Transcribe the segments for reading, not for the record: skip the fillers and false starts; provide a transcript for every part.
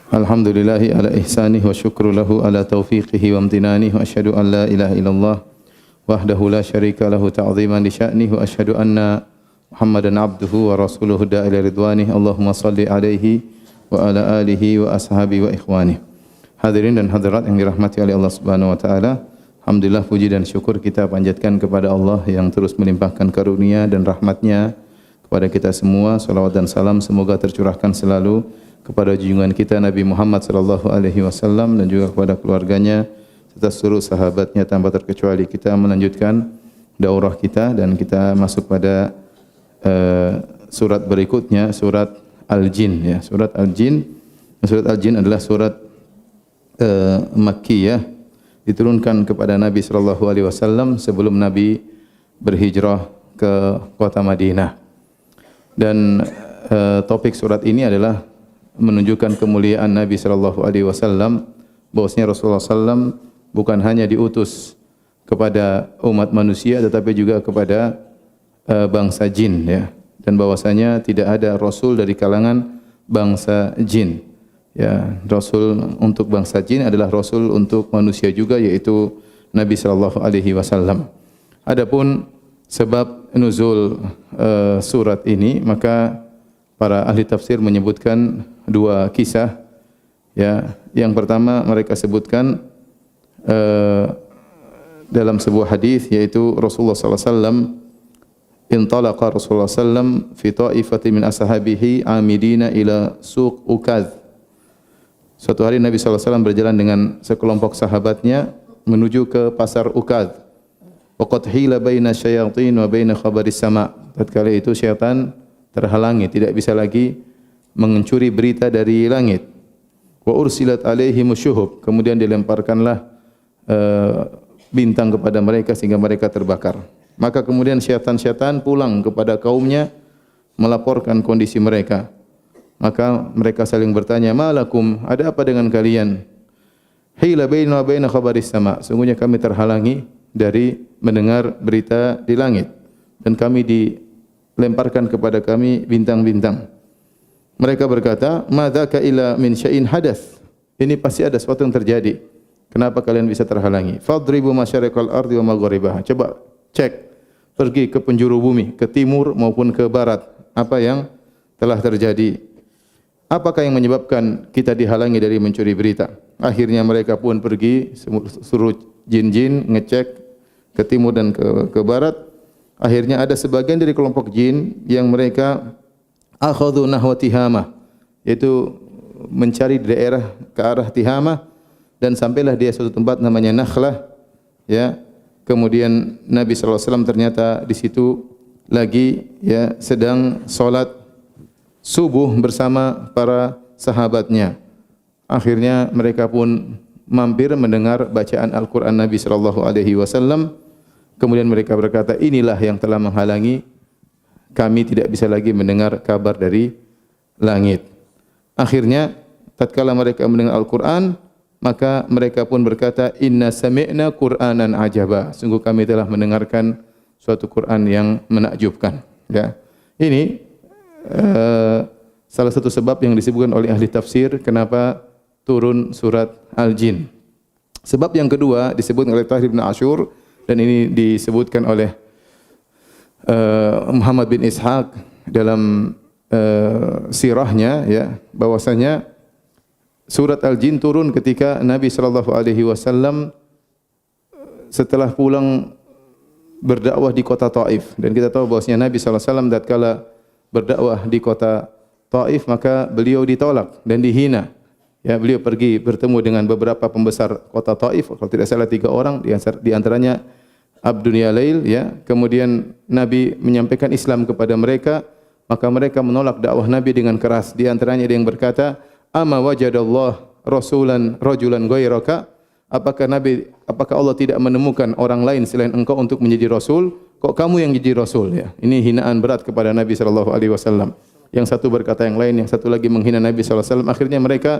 Alhamdulillahi ala ihsanih wa syukru lahu ala taufiqihi wa amtinanih wa asyhadu an la ilaha illallah wahdahu la syarika lahu ta'ziman li sya'nih wa asyhadu anna Muhammadan abduhu wa rasuluhu da'ila ridwanih. Allahumma salli alaihi wa ala alihi wa ashabi wa ikhwanih. Hadirin dan hadirat yang dirahmati oleh Allah Subhanahu wa taala, alhamdulillah puji dan syukur kita panjatkan kepada Allah yang terus melimpahkan karunia dan rahmat-Nya kepada kita semua. Salawat dan salam semoga tercurahkan selalu kepada junjungan kita Nabi Muhammad sallallahu alaihi wasallam dan juga kepada keluarganya serta seluruh sahabatnya tanpa terkecuali. Kita melanjutkan daurah kita dan kita masuk pada surat berikutnya, surat Al-Jin ya. Surat Al-Jin. Surat Al-Jin adalah surat Makkiyah, diturunkan kepada Nabi sallallahu alaihi wasallam sebelum Nabi berhijrah ke kota Madinah. Dan topik surat ini adalah menunjukkan kemuliaan Nabi sallallahu alaihi wasallam, bahwasanya Rasulullah sallam bukan hanya diutus kepada umat manusia tetapi juga kepada bangsa jin ya, dan bahwasanya tidak ada rasul dari kalangan bangsa jin ya. Rasul untuk bangsa jin adalah rasul untuk manusia juga, yaitu Nabi sallallahu alaihi wasallam. Adapun sebab nuzul surat ini, maka para ahli tafsir menyebutkan dua kisah ya. Yang pertama mereka sebutkan dalam sebuah hadis, yaitu Rasulullah sallallahu alaihi wasallam intalaqa Rasulullah sallam fi ta'ifatin min ashabihi amidina ila suq Ukaz. Suatu hari Nabi sallallahu alaihi wasallam berjalan dengan sekelompok sahabatnya menuju ke pasar Ukaz. Waqad hila baina syayatin wa baina khabaris sama. Tatkala itu syaitan terhalangi, tidak bisa lagi mencuri berita dari langit. Wa ursilat alaihim syuhub, kemudian dilemparkanlah bintang kepada mereka sehingga mereka terbakar. Maka kemudian syaitan-syaitan pulang kepada kaumnya melaporkan kondisi mereka. Maka mereka saling bertanya, "Malakum, ada apa dengan kalian?" "Hila baina wa baina khabaris sama." Sungguhnya kami terhalangi dari mendengar berita di langit dan kami dilemparkan kepada kami bintang-bintang. Mereka berkata, "Madzaka ila min syai'in hadath." Ini pasti ada sesuatu yang terjadi. Kenapa kalian bisa terhalangi? "Fadribu masyariqal ardi wa magharibaha." Coba cek, pergi ke penjuru bumi, ke timur maupun ke barat, apa yang telah terjadi. Apakah yang menyebabkan kita dihalangi dari mencuri berita? Akhirnya mereka pun pergi, suruh jin-jin ngecek ke timur dan ke barat. Akhirnya ada sebagian dari kelompok jin yang mereka akhadhu nahwa Tihamah, yaitu mencari di daerah ke arah Tihamah, dan sampailah dia suatu tempat namanya Nakhlah ya. Kemudian Nabi sallallahu alaihi wasallam ternyata di situ lagi ya sedang salat subuh bersama para sahabatnya. Akhirnya mereka pun mampir mendengar bacaan Al-Qur'an Nabi sallallahu alaihi wasallam. Kemudian mereka berkata, "Inilah yang telah menghalangi kami tidak bisa lagi mendengar kabar dari langit." Akhirnya tatkala mereka mendengar Al-Qur'an, maka mereka pun berkata, "Inna sami'na Qur'anan ajaba." Sungguh kami telah mendengarkan suatu Quran yang menakjubkan. Ya. Ini salah satu sebab yang disebutkan oleh ahli tafsir kenapa turun surat Al-Jin. Sebab yang kedua disebutkan oleh Tahir bin Ashur, dan ini disebutkan oleh Muhammad bin Ishaq dalam sirahnya ya, bahwasanya surat Al-Jin turun ketika Nabi sallallahu alaihi wasallam setelah pulang berdakwah di kota Taif. Dan kita tahu bahwasanya Nabi sallallahu alaihi wasallam tatkala berdakwah di kota Taif maka beliau ditolak dan dihina. Ya, beliau pergi bertemu dengan beberapa pembesar kota Taif, kalau tidak salah 3 orang, di antaranya Abdun Yalail ya. Kemudian Nabi menyampaikan Islam kepada mereka, maka mereka menolak dakwah Nabi dengan keras. Di antaranya ada yang berkata, "Ama wajadallah rasulan rajulan ghairaka?" Apakah Allah tidak menemukan orang lain selain engkau untuk menjadi rasul? Kok kamu yang jadi rasul ya? Ini hinaan berat kepada Nabi sallallahu alaihi wasallam. Yang satu berkata yang lain, yang satu lagi menghina Nabi sallallahu alaihi wasallam. Akhirnya mereka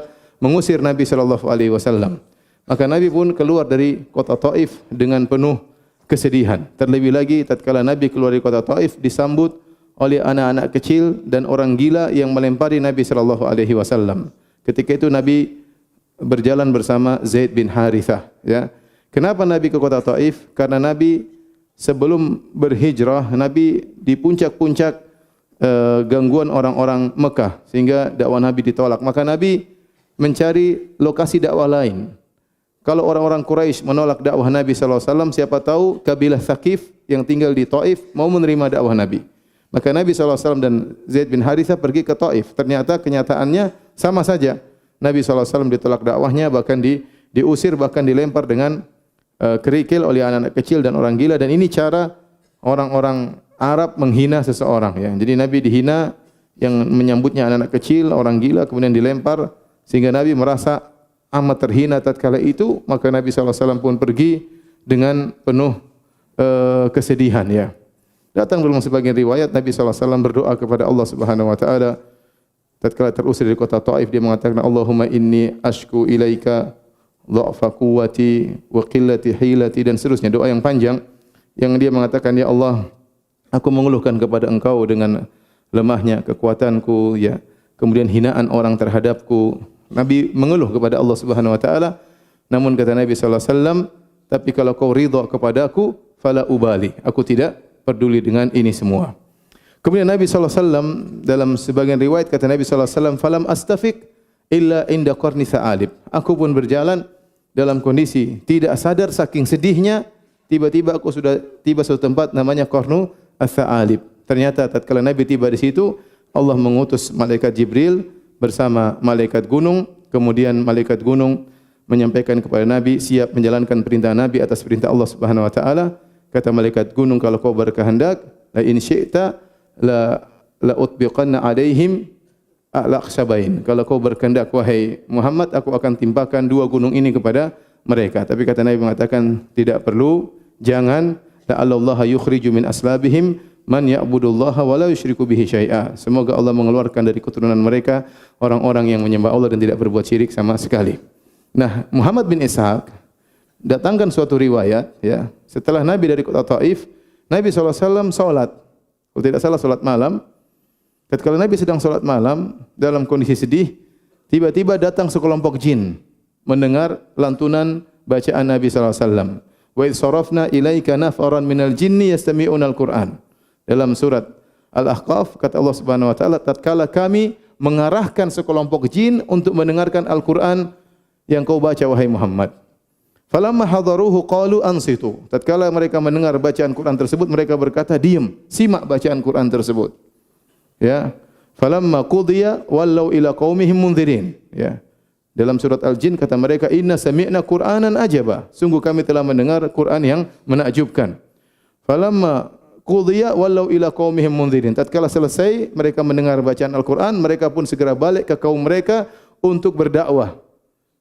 mengusir Nabi sallallahu alaihi wasallam. Maka Nabi pun keluar dari kota Taif dengan penuh kesedihan. Terlebih lagi tatkala Nabi keluar dari kota Taif disambut oleh anak-anak kecil dan orang gila yang melempari Nabi sallallahu alaihi wasallam. Ketika itu Nabi berjalan bersama Zaid bin Harithah, ya. Kenapa Nabi ke kota Taif? Karena Nabi sebelum berhijrah, Nabi di puncak-puncak gangguan orang-orang Mekah sehingga dakwah Nabi ditolak. Maka Nabi mencari lokasi dakwah lain. Kalau orang-orang Quraisy menolak dakwah Nabi sallallahu alaihi wasallam, siapa tahu kabilah Thaqif yang tinggal di Taif mau menerima dakwah Nabi. Maka Nabi sallallahu alaihi wasallam dan Zaid bin Harithah pergi ke Taif. Ternyata kenyataannya sama saja. Nabi sallallahu alaihi wasallam ditolak dakwahnya, bahkan diusir, bahkan dilempar dengan kerikil oleh anak-anak kecil dan orang gila. Dan ini cara orang-orang Arab menghina seseorang, ya. Jadi Nabi dihina, yang menyambutnya anak-anak kecil, orang gila, kemudian dilempar sehingga Nabi merasa amat terhina tatkala itu. Maka Nabi sallallahu alaihi wasallam pun pergi dengan penuh kesedihan, ya. Datang dalam sebagian riwayat Nabi sallallahu alaihi wasallam berdoa kepada Allah Subhanahu wa taala tatkala terusir dari kota Taif. Dia mengatakan, Allahumma inni ashku ilaika dha'fa quwwati wa qillati hilati, dan seterusnya, doa yang panjang yang dia mengatakan, ya Allah, aku mengeluhkan kepada Engkau dengan lemahnya kekuatanku, ya, kemudian hinaan orang terhadapku. Nabi mengeluh kepada Allah Subhanahu wa taala. Namun kata Nabi sallallahu alaihi wasallam, tapi kalau kau ridha kepadaku, fala ubali, aku tidak peduli dengan ini semua. Kemudian Nabi sallallahu alaihi wasallam dalam sebagian riwayat kata Nabi sallallahu alaihi wasallam, falam astafiq illa inda qarni sa'alib. Aku pun berjalan dalam kondisi tidak sadar saking sedihnya, tiba-tiba aku sudah tiba suatu tempat namanya Qarnu as-Sa'alib. Ternyata tatkala Nabi tiba di situ, Allah mengutus malaikat Jibril bersama malaikat gunung. Kemudian malaikat gunung menyampaikan kepada Nabi siap menjalankan perintah Nabi atas perintah Allah Subhanahu wa taala. Kata malaikat gunung, kalau kau berkehendak, la in syi'ta la utbiqanna alaihim a'laqsabain. Kalau kau berkehendak wahai Muhammad, aku akan timpakan dua gunung ini kepada mereka. Tapi kata Nabi mengatakan tidak perlu, jangan, la'allallaha yukhriju min aslabihim man ya'budullaha wa la yusyriku bihi syai'a. Semoga Allah mengeluarkan dari keturunan mereka orang-orang yang menyembah Allah dan tidak berbuat syirik sama sekali. Nah, Muhammad bin Ishaq datangkan suatu riwayat, ya, setelah Nabi dari kota Taif, Nabi SAW salat. Kalau tidak salah salat malam. Ketika Nabi sedang salat malam dalam kondisi sedih, tiba-tiba datang sekelompok jin mendengar lantunan bacaan Nabi SAW. Wa idh sarafna ilaika naf'aran minal jinni yastami'una al-Qur'an. Dalam surat Al-Ahqaf kata Allah Subhanahu wa taala, tatkala kami mengarahkan sekelompok jin untuk mendengarkan Al-Qur'an yang kau baca wahai Muhammad. Falamma hadaruhu qalu ansitu. Tatkala mereka mendengar bacaan Quran tersebut, mereka berkata, diam, simak bacaan Quran tersebut. Ya. Falamma qudiya wallau ila qaumihim mundzirin. Ya. Dalam surat Al-Jin kata mereka, inna sami'na Qur'anan ajaba. Sungguh kami telah mendengar Quran yang menakjubkan. Falamma qudiya wallau ila qaumihim mundzirin. Tatkala selesai mereka mendengar bacaan Al-Quran, mereka pun segera balik ke kaum mereka untuk berdakwah.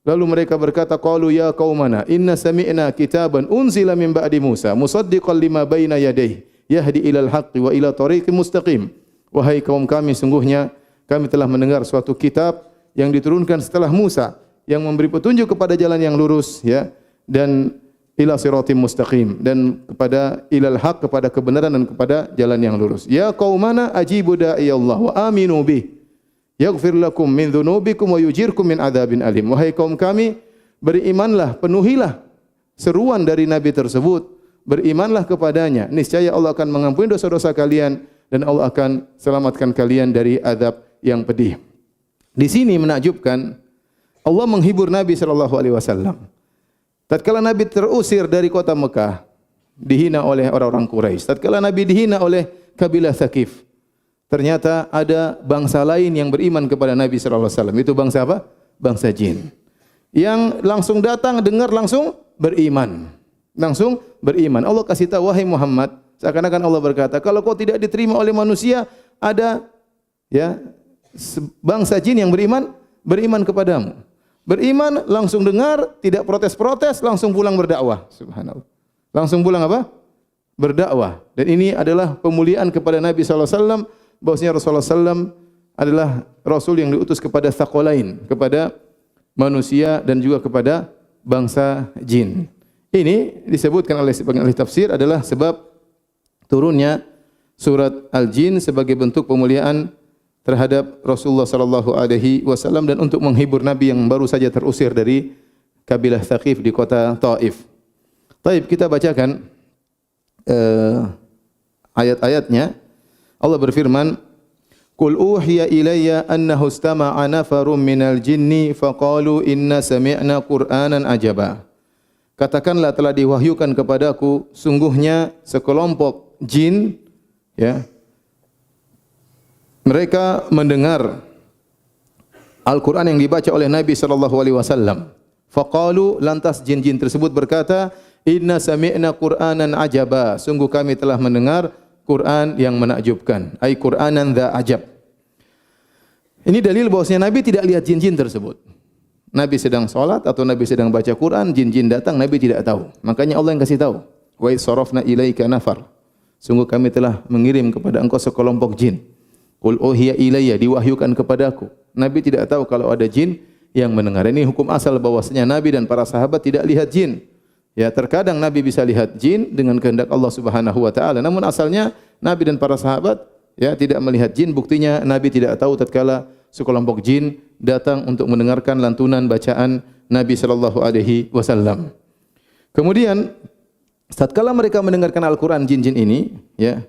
Lalu mereka berkata, qalu ya qaumana inna sami'na kitaban unzila min ba'di Musa musaddiqan lima baina yadayhi yahdi ilal haqqi wa ila tariqim mustaqim. Wahai kaum kami, sungguhnya kami telah mendengar suatu kitab yang diturunkan setelah Musa yang memberi petunjuk kepada jalan yang lurus, ya, dan ila siratim mustaqim, dan kepada ilal haq, kepada kebenaran dan kepada jalan yang lurus. Ya qaumana ajibu da'iyallah wa aminu bih yaghfir lakum min dhunubikum wa yujirkum min adzabin alim. Wahai kaum kami, berimanlah, penuhilah seruan dari nabi tersebut, berimanlah kepadanya, niscaya Allah akan mengampuni dosa-dosa kalian dan Allah akan selamatkan kalian dari azab yang pedih. Di sini menakjubkan, Allah menghibur Nabi sallallahu alaihi wasallam. Tatkala Nabi terusir dari kota Mekah, dihina oleh orang-orang Quraisy. Tatkala Nabi dihina oleh kabilah Thaqif, ternyata ada bangsa lain yang beriman kepada Nabi sallallahu alaihi wasallam. Itu bangsa apa? Bangsa jin. Yang langsung datang dengar langsung beriman. Langsung beriman. Allah kasih tahu, wahai Muhammad, seakan-akan Allah berkata, kalau kau tidak diterima oleh manusia, ada, ya, bangsa jin yang beriman kepadamu. Beriman, langsung dengar, tidak protes-protes, langsung pulang berdakwah. Subhanallah. Langsung pulang apa? Berdakwah. Dan ini adalah pemuliaan kepada Nabi sallallahu alaihi wasallam, bahwasanya Rasulullah SAW adalah Rasul yang diutus kepada thaqalain, kepada manusia dan juga kepada bangsa jin. Ini disebutkan oleh sebagian ahli tafsir adalah sebab turunnya surat Al-Jin sebagai bentuk pemuliaan terhadap Rasulullah sallallahu alaihi wasallam dan untuk menghibur Nabi yang baru saja terusir dari kabilah Thaqif di kota Taif. Taib, kita bacakan ayat-ayatnya. Allah berfirman, "Qul uhiya ilayya annahu istama'a nafarun minal jinni faqalu inna sami'na Qur'anan ajaba." Katakanlah, telah diwahyukan kepadaku sungguhnya sekelompok jin, ya, mereka mendengar Al-Quran yang dibaca oleh Nabi sallallahu alaihi wasallam. Faqalu, lantas jin-jin tersebut berkata, inna sami'na Qur'anan ajaba, sungguh kami telah mendengar Quran yang menakjubkan, ai Qur'anan dza ajab. Ini dalil bahwasanya Nabi tidak lihat jin-jin tersebut. Nabi sedang salat atau Nabi sedang baca Quran, jin-jin datang, Nabi tidak tahu. Makanya Allah yang kasih tahu. Wa sarafna ilaika nafar. Sungguh kami telah mengirim kepada engkau sekelompok jin. Qul uhiya ilayya, diwahyukan kepadaku. Nabi tidak tahu kalau ada jin yang mendengar. Ini hukum asal bahwasanya Nabi dan para sahabat tidak lihat jin. Ya, terkadang Nabi bisa lihat jin dengan kehendak Allah Subhanahu wa taala. Namun asalnya Nabi dan para sahabat ya tidak melihat jin. Buktinya Nabi tidak tahu tatkala sekelompok jin datang untuk mendengarkan lantunan bacaan Nabi sallallahu alaihi wasallam. Kemudian tatkala mereka mendengarkan Al-Qur'an jin-jin ini, ya,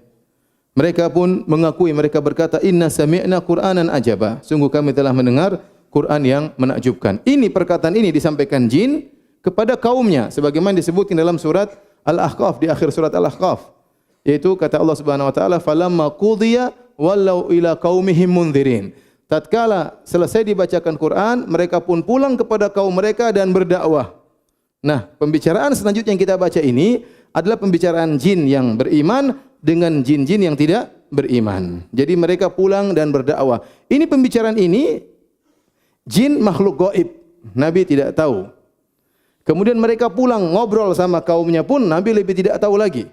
mereka pun mengakui, mereka berkata, inna sami'na Qur'anan ajaba. Sungguh kami telah mendengar Quran yang menakjubkan. Ini perkataan ini disampaikan jin kepada kaumnya sebagaimana disebutkan dalam surat Al-Ahqaf, di akhir surat Al-Ahqaf. Yaitu kata Allah Subhanahu wa taala, falamma qudiya wallau ila qaumihim mundzirin. Tatkala selesai dibacakan Quran, mereka pun pulang kepada kaum mereka dan berdakwah. Nah, pembicaraan selanjutnya yang kita baca ini adalah pembicaraan jin yang beriman dengan jin-jin yang tidak beriman. Jadi mereka pulang dan berdakwah. Ini pembicaraan ini jin makhluk gaib. Nabi tidak tahu. Kemudian mereka pulang ngobrol sama kaumnya pun Nabi lebih tidak tahu lagi.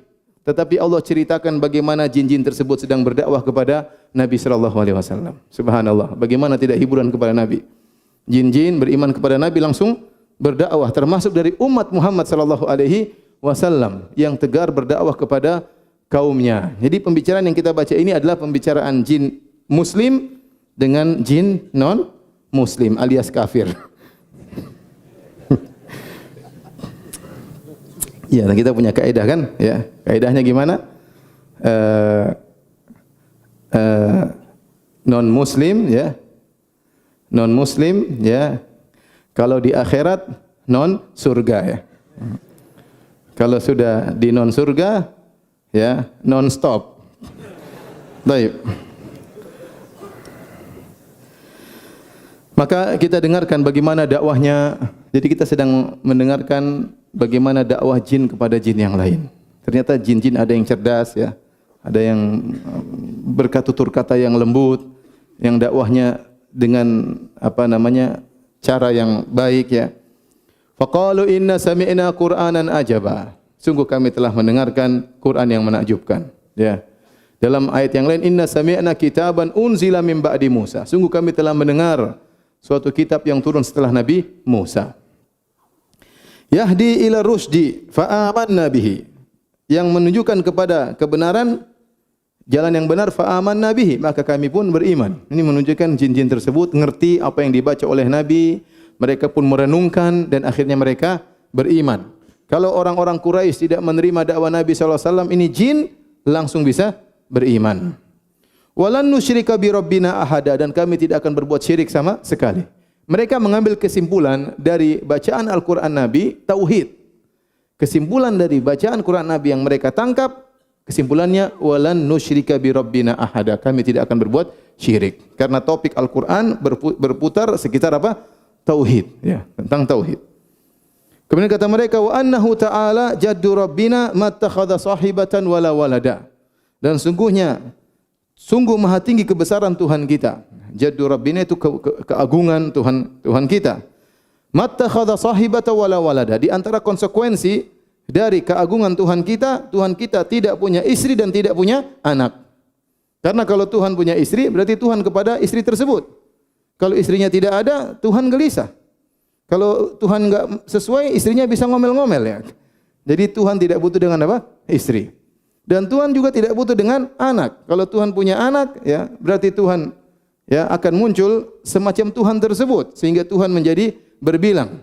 Tetapi Allah ceritakan bagaimana jin-jin tersebut sedang berdakwah kepada Nabi sallallahu alaihi wasallam. Subhanallah, bagaimana tidak hiburan kepada Nabi. Jin-jin beriman kepada Nabi langsung berdakwah, termasuk dari umat Muhammad sallallahu alaihi wasallam yang tegar berdakwah kepada kaumnya. Jadi pembicaraan yang kita baca ini adalah pembicaraan jin muslim dengan jin non muslim alias kafir. Ya, kita punya kaidah kan? Ya, kaidahnya gimana? Non muslim, ya, non muslim, ya. Kalau di akhirat non surga, ya. Kalau sudah di non surga, ya, non stop. Baik. Maka kita dengarkan bagaimana dakwahnya. Jadi kita sedang mendengarkan bagaimana dakwah jin kepada jin yang lain. Ternyata jin-jin ada yang cerdas, ya. Ada yang bertutur kata yang lembut, yang dakwahnya dengan cara yang baik, ya. Faqalu inna sami'na Qur'anan ajaba. Sungguh kami telah mendengarkan Quran yang menakjubkan, ya. Dalam ayat yang lain, inna sami'na kitaban unzila min ba'di Musa. Sungguh kami telah mendengar suatu kitab yang turun setelah Nabi Musa. Yahdi ila rusdi fa amanna bihi. Yang menunjukkan kepada kebenaran, jalan yang benar, fa amanna bihi, maka kami pun beriman. Ini menunjukkan jin-jin tersebut ngerti apa yang dibaca oleh Nabi, mereka pun merenungkan dan akhirnya mereka beriman. Kalau orang-orang Quraisy tidak menerima dakwah Nabi sallallahu alaihi wasallam, ini jin langsung bisa beriman. Walan nusyrika bi rabbina ahada, dan kami tidak akan berbuat syirik sama sekali. Mereka mengambil kesimpulan dari bacaan Al-Qur'an Nabi, tauhid. Kesimpulan dari bacaan Quran Nabi yang mereka tangkap, kesimpulannya walan nusyrika bi rabbina ahada, kami tidak akan berbuat syirik. Karena topik Al-Qur'an berputar sekitar apa? Tauhid, ya, tentang tauhid. Kemudian kata mereka, wa annahu ta'ala jaddu rabbina mattakhadha sahibatan wala walada. Dan sungguh maha tinggi kebesaran Tuhan kita. Jaddu rabbina itu keagungan Tuhan kita. Mattakhadha sahibatan wala walada. Di antara konsekuensi dari keagungan Tuhan kita tidak punya istri dan tidak punya anak. Karena kalau Tuhan punya istri, berarti Tuhan kepada istri tersebut. Kalau istrinya tidak ada, Tuhan gelisah. Kalau Tuhan enggak sesuai, istrinya bisa ngomel-ngomel, ya. Jadi Tuhan tidak butuh dengan apa? Istri. Dan Tuhan juga tidak butuh dengan anak. Kalau Tuhan punya anak, ya, berarti Tuhan ya akan muncul semacam Tuhan tersebut sehingga Tuhan menjadi berbilang.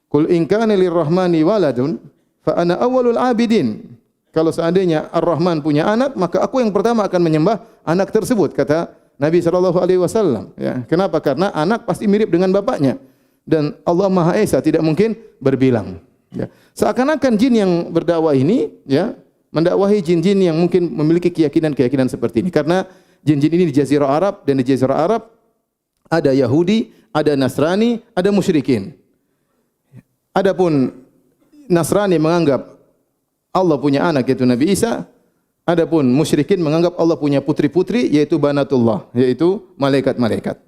Qul in kana lirrahmani waladun fa ana awwalul abidin. Kalau seandainya Ar-Rahman punya anak, maka aku yang pertama akan menyembah anak tersebut, kata Nabi sallallahu alaihi wasallam, ya. Kenapa? Karena anak pasti mirip dengan bapaknya dan Allah Maha Esa tidak mungkin berbilang, ya. Seakan-akan jin yang berdakwah ini, ya, mendakwahi jin-jin yang mungkin memiliki keyakinan-keyakinan seperti ini. Karena jin-jin ini di Jazirah Arab, dan di Jazirah Arab ada Yahudi, ada Nasrani, ada musyrikin. Adapun Nasrani menganggap Allah punya anak yaitu Nabi Isa, adapun musyrikin menganggap Allah punya putri-putri yaitu banatullah, yaitu malaikat-malaikat.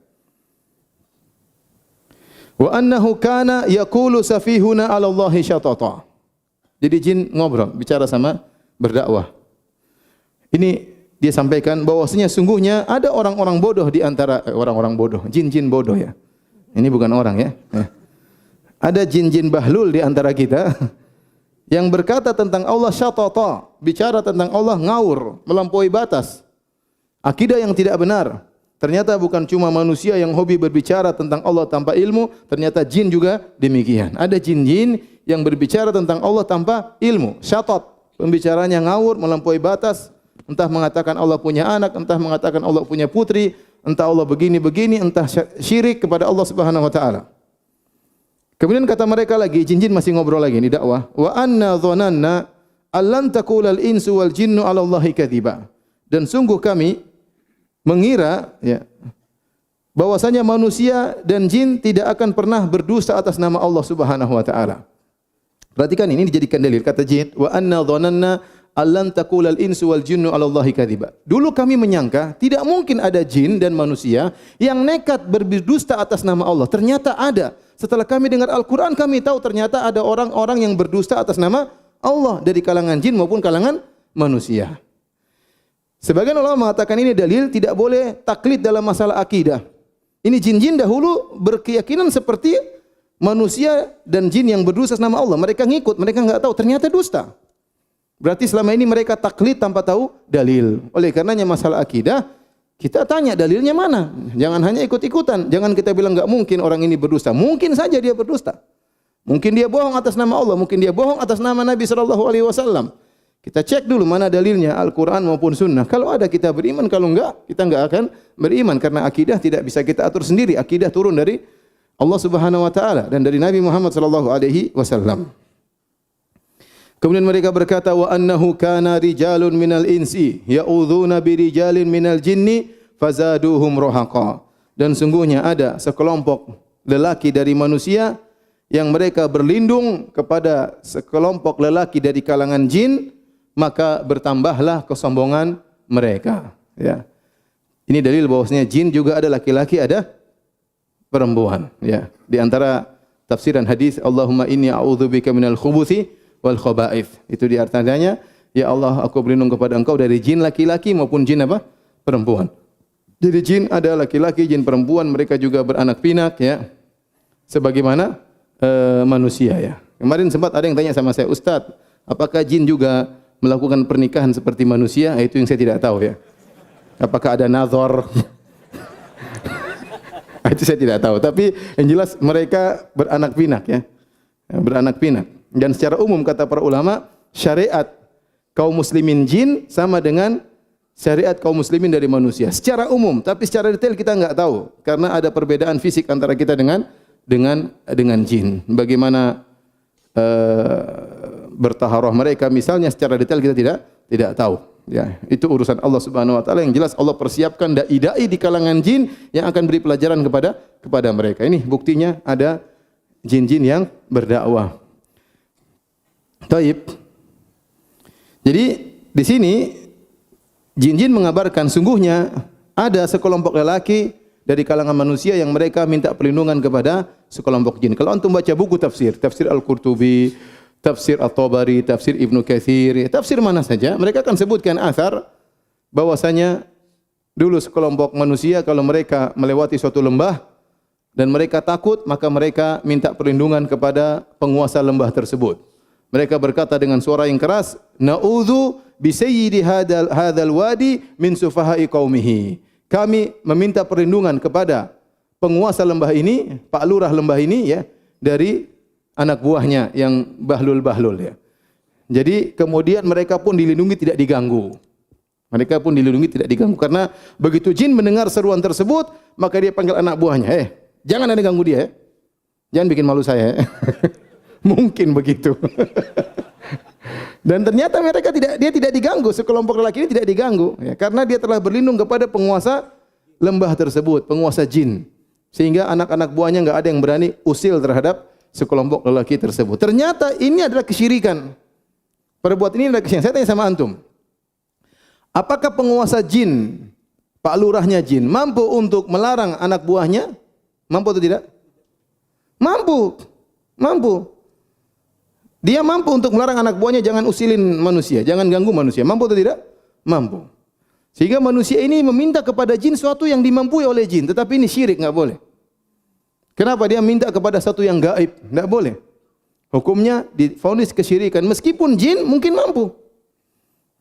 Wa annahu kana yaqulu safihuna 'ala Allahi syatata. Jadi jin ngobrol, bicara sama berdakwah. Ini dia sampaikan bahwasanya sungguhnya ada orang-orang bodoh di antara orang-orang bodoh, jin-jin bodoh ya. Ini bukan orang ya. Ada jin-jin bahlul di antara kita yang berkata tentang Allah syatata, bicara tentang Allah ngaur, melampaui batas. Akidah yang tidak benar. Ternyata bukan cuma manusia yang hobi berbicara tentang Allah tanpa ilmu, ternyata jin juga demikian. Ada jin-jin yang berbicara tentang Allah tanpa ilmu, syatat, pembicaranya ngawur, melampaui batas, entah mengatakan Allah punya anak, entah mengatakan Allah punya putri, entah Allah begini-begini, entah syirik kepada Allah Subhanahu wa taala. Kemudian kata mereka lagi, jin-jin masih ngobrol lagi ini dakwah. Wa anna dhananna allan taqulal insu wal jinnu 'ala Allahi kadziba. Dan sungguh kami mengira, ya, bahwasanya manusia dan jin tidak akan pernah berdusta atas nama Allah Subhanahu wa taala. Perhatikan ini dijadikan dalil kata jin, wa anna dhananna allan taqulal insu wal jinnu 'ala Allahi kadziba. Dulu kami menyangka tidak mungkin ada jin dan manusia yang nekat berdusta atas nama Allah. Ternyata ada. Setelah kami dengar Al-Quran, kami tahu ternyata ada orang-orang yang berdusta atas nama Allah dari kalangan jin maupun kalangan manusia. Sebagian ulama mengatakan ini dalil tidak boleh taklid dalam masalah akidah. Ini jin-jin dahulu berkeyakinan seperti manusia dan jin yang berdusta atas nama Allah. Mereka ngikut, mereka enggak tahu ternyata dusta. Berarti selama ini mereka taklid tanpa tahu dalil. Oleh karenanya masalah akidah, kita tanya dalilnya mana. Jangan hanya ikut-ikutan. Jangan kita bilang enggak mungkin orang ini berdusta. Mungkin saja dia berdusta. Mungkin dia bohong atas nama Allah, mungkin dia bohong atas nama Nabi sallallahu alaihi wasallam. Kita cek dulu mana dalilnya, Al-Qur'an maupun sunnah. Kalau ada kita beriman, kalau enggak kita enggak akan beriman karena akidah tidak bisa kita atur sendiri. Akidah turun dari Allah Subhanahu wa taala dan dari Nabi Muhammad sallallahu alaihi wasallam. Kemudian mereka berkata wa annahu kana rijalun minal insi ya'udzuna birijalin minal jinni fazaduhum rahaqa. Dan sungguhnya ada sekelompok lelaki dari manusia yang mereka berlindung kepada sekelompok lelaki dari kalangan jin, maka bertambahlah kesombongan mereka, ya. Ini dalil bahwasanya jin juga ada laki-laki, ada perempuan, ya. Di antara tafsiran hadis Allahumma inni a'udzubika minal khubuthi wal khaba'ith. Itu di artinya, ya Allah, aku berlindung kepada Engkau dari jin laki-laki maupun jin apa? Perempuan. Jadi jin ada laki-laki, jin perempuan, mereka juga beranak pinak, ya. Sebagaimana manusia, ya. Kemarin sempat ada yang tanya sama saya, Ustaz, apakah jin juga melakukan pernikahan seperti manusia? Itu yang saya tidak tahu, ya. Apakah ada nazar? Itu saya tidak tahu. Tapi yang jelas mereka beranak pinak, ya. Beranak pinak. Dan secara umum kata para ulama, syariat kaum muslimin jin sama dengan syariat kaum muslimin dari manusia. Secara umum, tapi secara detail kita enggak tahu karena ada perbedaan fisik antara kita dengan jin. Bagaimana bertaharah mereka misalnya secara detail kita tidak tahu. Ya, itu urusan Allah Subhanahu wa taala. Yang jelas Allah persiapkan dai-dai di kalangan jin yang akan beri pelajaran kepada mereka. Ini buktinya ada jin-jin yang berdakwah. Taib. Jadi di sini jin-jin mengabarkan sungguhnya ada sekelompok lelaki dari kalangan manusia yang mereka minta perlindungan kepada sekelompok jin. Kalau antum baca buku tafsir Al-Qurtubi, tafsir At-Tabari, tafsir Ibnu Katsir, tafsir mana saja, mereka akan sebutkan athar bahwasanya dulu sekelompok manusia kalau mereka melewati suatu lembah dan mereka takut, maka mereka minta perlindungan kepada penguasa lembah tersebut. Mereka berkata dengan suara yang keras, "Na'udzu bi sayyidi hadzal wadi min sufahai qaumihi." kami meminta perlindungan kepada penguasa lembah ini, Pak Lurah lembah ini ya, dari anak buahnya yang bahlul-bahlul ya. Jadi kemudian mereka pun dilindungi, tidak diganggu. Mereka pun dilindungi, tidak diganggu. Karena begitu jin mendengar seruan tersebut, maka dia panggil anak buahnya, jangan ada ganggu dia, jangan bikin malu saya. Mungkin begitu. Dan ternyata dia tidak diganggu, sekelompok lelaki ini tidak diganggu, ya, karena dia telah berlindung kepada penguasa lembah tersebut, penguasa jin. Sehingga anak-anak buahnya enggak ada yang berani usil terhadap sekelompok lelaki tersebut. Ternyata ini adalah kesyirikan. Perbuatan ini adalah kesyirikan. Saya tanya sama antum, apakah penguasa jin, Pak Lurahnya jin, mampu untuk melarang anak buahnya? Mampu atau tidak? Mampu. Mampu. Dia mampu untuk melarang anak buahnya jangan usilin manusia, jangan ganggu manusia. Mampu atau tidak? Mampu. Sehingga manusia ini meminta kepada jin sesuatu yang dimampui oleh jin, tetapi ini syirik, enggak boleh. Kenapa dia minta kepada satu yang gaib? Enggak boleh. Hukumnya divonis kesyirikan, meskipun jin mungkin mampu.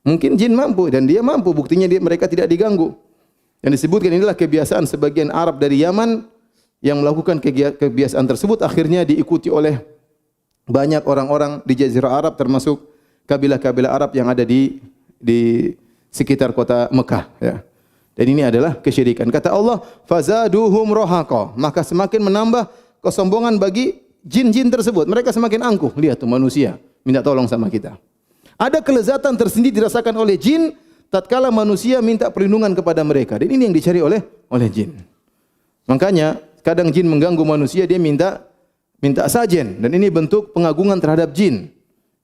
Mungkin jin mampu dan dia mampu, buktinya mereka tidak diganggu. Yang disebutkan inilah kebiasaan sebagian Arab dari Yaman yang melakukan kebiasaan tersebut, akhirnya diikuti oleh banyak orang-orang di Jazirah Arab, termasuk kabilah-kabilah Arab yang ada di sekitar kota Mekah. Ya. Dan ini adalah kesyirikan. Kata Allah, fazaduhum rohaqa, maka semakin menambah kesombongan bagi jin-jin tersebut. Mereka semakin angkuh. Lihat tuh manusia minta tolong sama kita. Ada kelezatan tersendiri dirasakan oleh jin tatkala manusia minta perlindungan kepada mereka. Dan ini yang dicari oleh jin. Makanya kadang jin mengganggu manusia, dia minta sajen, dan ini bentuk pengagungan terhadap jin,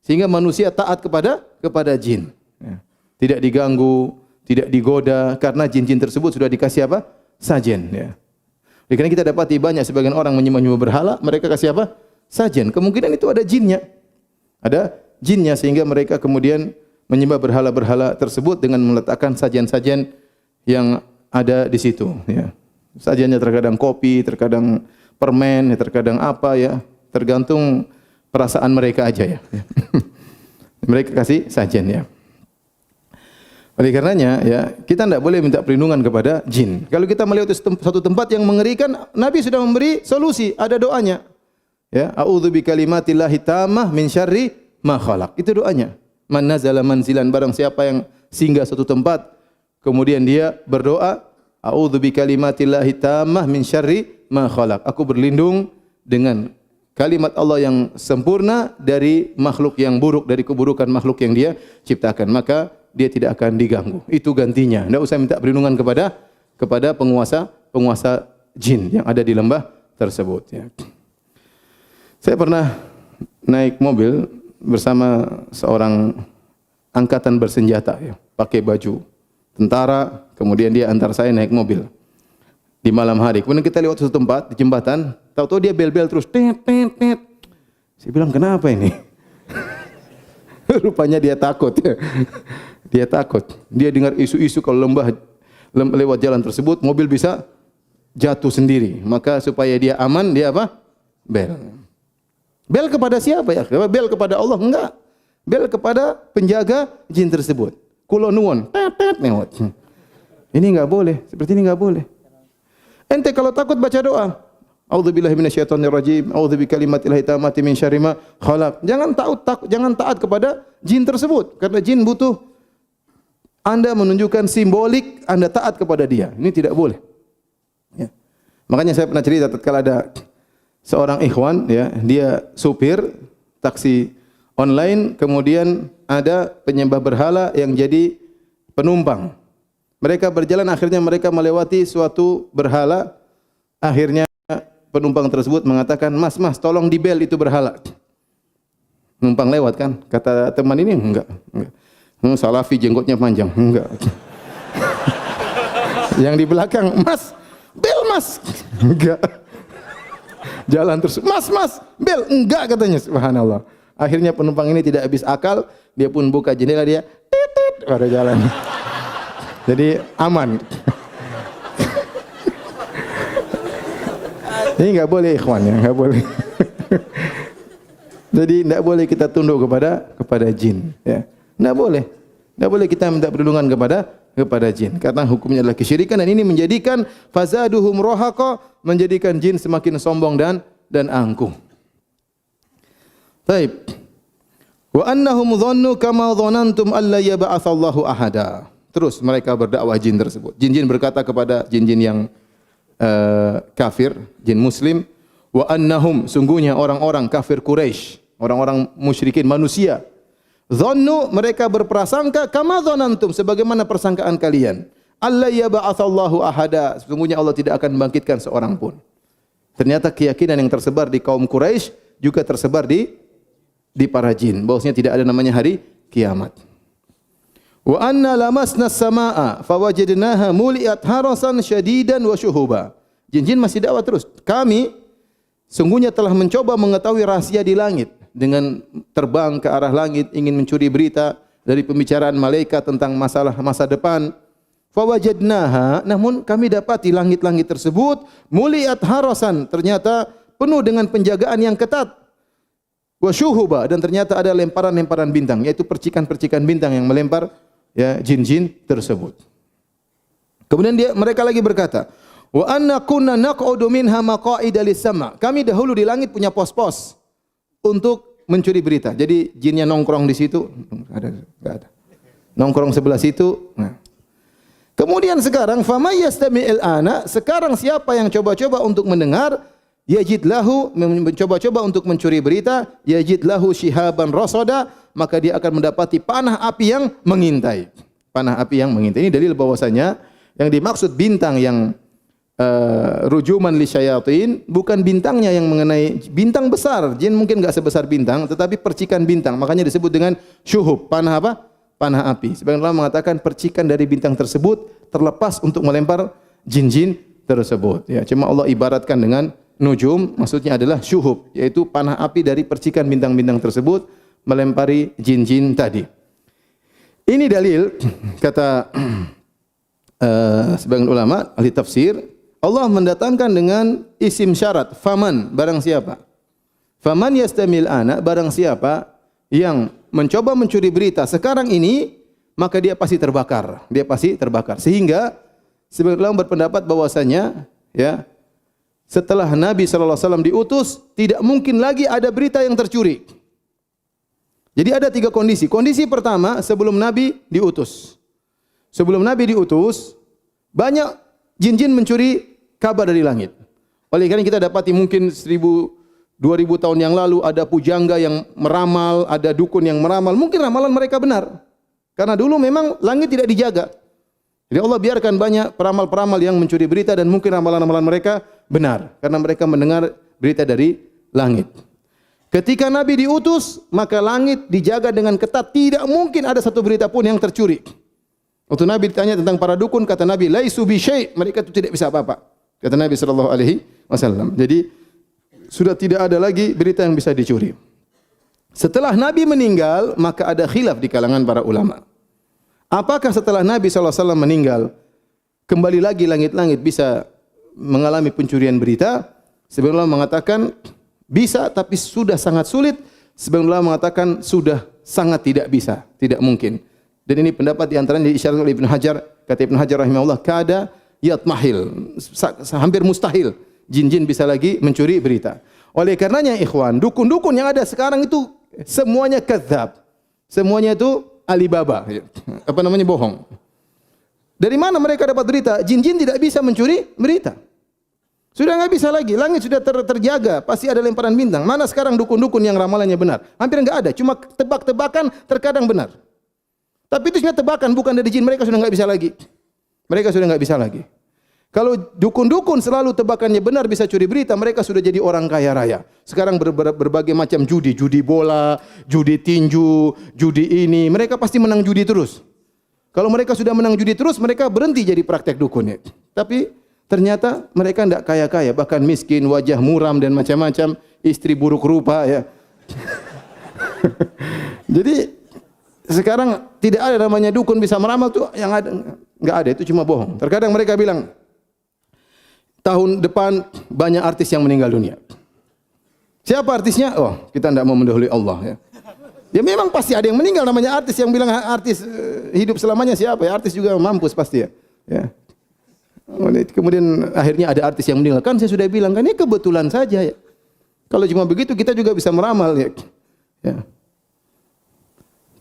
sehingga manusia taat kepada jin. Ya. Tidak diganggu, tidak digoda, karena jin-jin tersebut sudah dikasih apa? Sajen. Ya. Karena kita dapati banyak sebagian orang menyembah berhala, mereka kasih apa? Sajen. Kemungkinan itu ada jinnya, sehingga mereka kemudian menyembah berhala-berhala tersebut dengan meletakkan sajen-sajen yang ada di situ. Ya. Sajennya terkadang kopi, terkadang permen, terkadang apa ya, tergantung perasaan mereka aja ya. Mereka kasih sajen ya. Oleh karenanya ya, kita tidak boleh minta perlindungan kepada jin. Kalau kita melihat satu tempat yang mengerikan, Nabi sudah memberi solusi, ada doanya. Ya, a'udzu bikalimatillahi tammah min syarri ma khalaq. Itu doanya. Man nazala manzilan, barang siapa yang singgah suatu tempat, kemudian dia berdoa, a'udzu bikalimatillahi tammah min syarri ma khalaq. Aku berlindung dengan kalimat Allah yang sempurna dari makhluk yang buruk, dari keburukan makhluk yang dia ciptakan. Maka dia tidak akan diganggu. Itu gantinya. Tidak usah minta perlindungan kepada penguasa jin yang ada di lembah tersebut. Ya. Saya pernah naik mobil bersama seorang angkatan bersenjata, ya, pakai baju tentara. Kemudian dia antar saya naik mobil di malam hari. Kemudian kita lewat suatu tempat di jembatan, tahu-tahu dia bel-bel terus, tet. Saya bilang, kenapa ini? Rupanya dia takut. Dia takut. Dia dengar isu-isu kalau lewat jalan tersebut, mobil bisa jatuh sendiri. Maka supaya dia aman, dia apa? Bel. Bel kepada siapa ya? Bel kepada Allah? Enggak. Bel kepada penjaga jin tersebut. Kulo nuwun, tet newot. Ini enggak boleh. Seperti ini enggak boleh. Ente kalau takut baca doa. A'udzubillahi minasyaitonirrajim. A'udzubikalimatillahi tammati min syarri ma khalaq. Jangan taat kepada jin tersebut, karena jin butuh Anda menunjukkan simbolik Anda taat kepada dia. Ini tidak boleh. Ya. Makanya saya pernah cerita tatkala ada seorang ikhwan, ya, dia supir taksi online, kemudian ada penyembah berhala yang jadi penumpang. Mereka berjalan, akhirnya mereka melewati suatu berhala. Akhirnya penumpang tersebut mengatakan, Mas, tolong dibel itu berhala. Numpang lewat kan? Kata teman ini, enggak. Salafi jenggotnya panjang, enggak. Yang di belakang, Mas, bel Mas. Enggak. Jalan terus, Mas, bel, enggak katanya. Subhanallah. Akhirnya penumpang ini tidak habis akal, dia pun buka jendela, dia tit pada jalan. Jadi aman. Ini enggak boleh ikhwan ya, enggak boleh. Jadi enggak boleh kita tunduk kepada jin, ya. Enggak boleh. Enggak boleh kita minta perlindungan kepada jin. Karena hukumnya adalah kesyirikan dan ini menjadikan fazaduhum rohaqa, menjadikan jin semakin sombong dan angkuh. Baik. Wa annahum dhannu kama dhanantum alla yab'atsallahu ahada. Terus mereka berdakwah jin tersebut. Jin-jin berkata kepada jin-jin yang kafir, jin muslim, wa annahum, sungguhnya orang-orang kafir Quraisy, orang-orang musyrikin manusia, dhannu, mereka berprasangka kama dhanantum, sebagaimana persangkaan kalian, alla yab'atsallahu ahada, sesungguhnya Allah tidak akan membangkitkan seorang pun. Ternyata keyakinan yang tersebar di kaum Quraisy juga tersebar di para jin, bahwasanya tidak ada namanya hari kiamat. Wa anna lamasna as-samaa'a fawajadnaha muliat harasan syadidan wa syuhuba. Jin-jin masih dakwah terus. Kami sungguhnya telah mencoba mengetahui rahasia di langit dengan terbang ke arah langit ingin mencuri berita dari pembicaraan malaikat tentang masalah masa depan. Fawajadnaha, namun kami dapati langit-langit tersebut muliat harasan, ternyata penuh dengan penjagaan yang ketat. Wa syuhuba, dan ternyata ada lemparan-lemparan bintang, yaitu percikan-percikan bintang yang melempar ya jin-jin tersebut. Kemudian mereka lagi berkata, wa anna kunna naq'udu minha maq'ida lis-sama'. Kami dahulu di langit punya pos-pos untuk mencuri berita. Jadi jinnya nongkrong di situ, enggak ada. Nongkrong sebelah situ. Nah. Kemudian sekarang famay yastami'il ana, sekarang siapa yang coba-coba untuk mendengar, yajid lahu, mencoba-coba untuk mencuri berita, yajid lahu shihaban rasada, maka dia akan mendapati panah api yang mengintai. Panah api yang mengintai. Ini dalil bahwasanya yang dimaksud bintang yang rujuman li syayatin bukan bintangnya yang mengenai bintang besar. Jin mungkin enggak sebesar bintang, tetapi percikan bintang. Makanya disebut dengan syuhub. Panah apa? Panah api. Sebagian ulama mengatakan percikan dari bintang tersebut terlepas untuk melempar jin-jin tersebut. Ya, cuma Allah ibaratkan dengan nujum, maksudnya adalah syuhub, yaitu panah api dari percikan bintang-bintang tersebut melempari jin-jin tadi. Ini dalil kata sebagian ulama ahli tafsir, Allah mendatangkan dengan isim syarat faman, barang siapa. Faman yastamil ana, barang siapa yang mencoba mencuri berita sekarang ini, maka dia pasti terbakar. Dia pasti terbakar. Sehingga sebagian ulama berpendapat bahwasanya ya, setelah Nabi sallallahu alaihi wasallam diutus, tidak mungkin lagi ada berita yang tercuri. Jadi ada 3 kondisi. Kondisi pertama, sebelum Nabi diutus. Sebelum Nabi diutus, banyak jin-jin mencuri kabar dari langit. Oleh karena kita dapati mungkin 1000, 2000 tahun yang lalu ada pujangga yang meramal, ada dukun yang meramal. Mungkin ramalan mereka benar. Karena dulu memang langit tidak dijaga. Jadi Allah biarkan banyak peramal-peramal yang mencuri berita dan mungkin ramalan-ramalan mereka benar. Karena mereka mendengar berita dari langit. Ketika Nabi diutus, maka langit dijaga dengan ketat. Tidak mungkin ada satu berita pun yang tercuri. Waktu Nabi ditanya tentang para dukun, kata Nabi, laisu bi syai', mereka itu tidak bisa apa-apa. Kata Nabi sallallahu alaihi wasallam. Jadi sudah tidak ada lagi berita yang bisa dicuri. Setelah Nabi meninggal, maka ada khilaf di kalangan para ulama. Apakah setelah Nabi sallallahu alaihi wasallam meninggal, kembali lagi langit-langit bisa mengalami pencurian berita? Sebagian ulama mengatakan bisa, tapi sudah sangat sulit. Sebagian ulama mengatakan sudah sangat tidak bisa, tidak mungkin. Dan ini pendapat di antaranya diisyaratkan oleh Ibnu Hajar. Kata Ibnu Hajar rahimahullah, kada yatmahil, hampir mustahil jin-jin bisa lagi mencuri berita. Oleh karenanya ikhwan, dukun-dukun yang ada sekarang itu semuanya kadzab. Semuanya itu Alibaba, apa namanya, bohong. Dari mana mereka dapat berita? Jin-jin tidak bisa mencuri berita. Sudah enggak bisa lagi, langit sudah terjaga, pasti ada lemparan bintang. Mana sekarang dukun-dukun yang ramalannya benar? Hampir enggak ada, cuma tebak-tebakan terkadang benar. Tapi itu sebenarnya tebakan, bukan dari jin, mereka sudah enggak bisa lagi. Mereka sudah enggak bisa lagi. Kalau dukun-dukun selalu tebakannya benar bisa curi berita, mereka sudah jadi orang kaya raya. Sekarang berbagai macam judi, judi bola, judi tinju, judi ini, mereka pasti menang judi terus. Kalau mereka sudah menang judi terus, mereka berhenti jadi praktek dukunnya. Tapi ternyata mereka tidak kaya-kaya, bahkan miskin, wajah muram dan macam-macam, istri buruk rupa ya. Jadi sekarang tidak ada namanya dukun bisa meramal tuh, yang ada enggak ada, itu cuma bohong. Terkadang mereka bilang tahun depan banyak artis yang meninggal dunia. Siapa artisnya? Oh, kita tidak mau mendahului Allah ya. Ya memang pasti ada yang meninggal, namanya artis. Yang bilang artis hidup selamanya siapa ya? Artis juga mampus pasti ya. Ya. Kemudian akhirnya ada artis yang meninggal. Kan saya sudah bilang kan ini kebetulan saja ya. Kalau cuma begitu kita juga bisa meramal ya. Ya.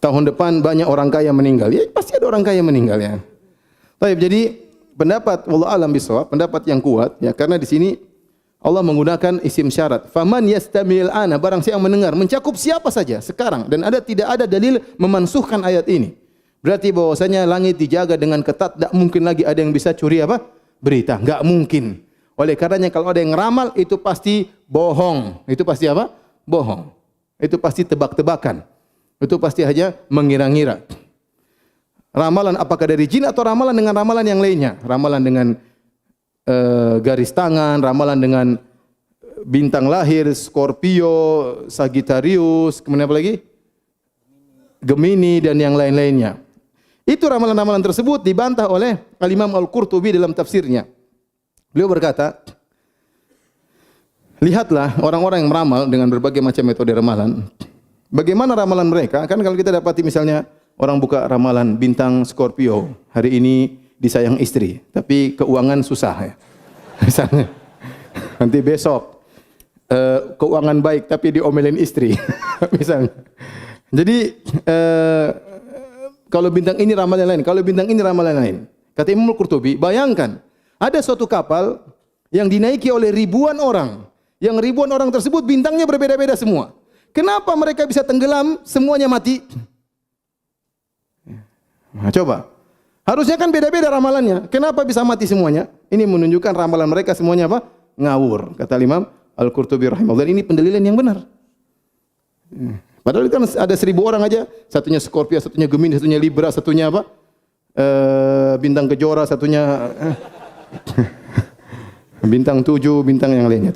Tahun depan banyak orang kaya meninggal. Ya pasti ada orang kaya meninggal ya. Baik, jadi pendapat wallahu alam bisawab, pendapat yang kuat ya, karena di sini Allah menggunakan isim syarat. Faman yastamil ana, barang siapa yang mendengar, mencakup siapa saja sekarang, dan tidak ada dalil memansuhkan ayat ini. Berarti bahwasanya langit dijaga dengan ketat, tidak mungkin lagi ada yang bisa curi apa? Berita, enggak mungkin. Oleh karenanya kalau ada yang ramal itu pasti bohong. Itu pasti apa? Bohong. Itu pasti tebak-tebakan. Itu pasti hanya mengira-ngira. Ramalan apakah dari jin atau ramalan dengan ramalan yang lainnya? Ramalan dengan garis tangan, ramalan dengan bintang lahir, Scorpio, Sagittarius, kemudian apa lagi? Gemini dan yang lain-lainnya. Itu ramalan-ramalan tersebut dibantah oleh Al-Imam Al-Qurtubi dalam tafsirnya. Beliau berkata, lihatlah orang-orang yang meramal dengan berbagai macam metode ramalan. Bagaimana ramalan mereka? Kan kalau kita dapati misalnya orang buka ramalan bintang Scorpio, hari ini disayang istri, tapi keuangan susah ya. Misalnya, nanti besok keuangan baik tapi diomelin istri, misalnya. Jadi kalau bintang ini ramalan lain, kalau bintang ini ramalan lain. Kata Imam Al-Qurtubi, bayangkan ada suatu kapal yang dinaiki oleh ribuan orang, yang ribuan orang tersebut bintangnya berbeda-beda semua. Kenapa mereka bisa tenggelam, semuanya mati? Nah, coba. Harusnya kan beda-beda ramalannya. Kenapa bisa mati semuanya? Ini menunjukkan ramalan mereka semuanya apa? Ngawur. Kata Imam Al-Qurtubi rahimahullah. Ini pendalilan yang benar. Padahal kan ada 1000 orang aja. Satunya Scorpio, satunya Gemini, satunya Libra, satunya apa? Bintang Kejora, satunya bintang 7, bintang yang lainnya.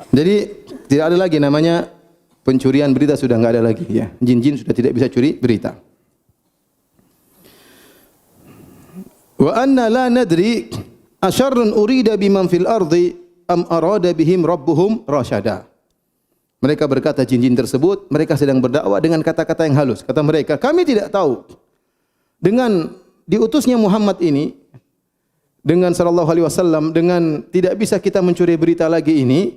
Jadi tidak ada lagi namanya pencurian berita, sudah enggak ada lagi ya. Jin-jin sudah tidak bisa curi berita. Wa anna la nadri asyarrun urida biman fil ardi am arada bihim rabbuhum rasyada. Mereka berkata jin-jin tersebut, mereka sedang berdakwah dengan kata-kata yang halus. Kata mereka, kami tidak tahu dengan diutusnya Muhammad ini, dengan sallallahu alaihi wasallam, dengan tidak bisa kita mencuri berita lagi ini,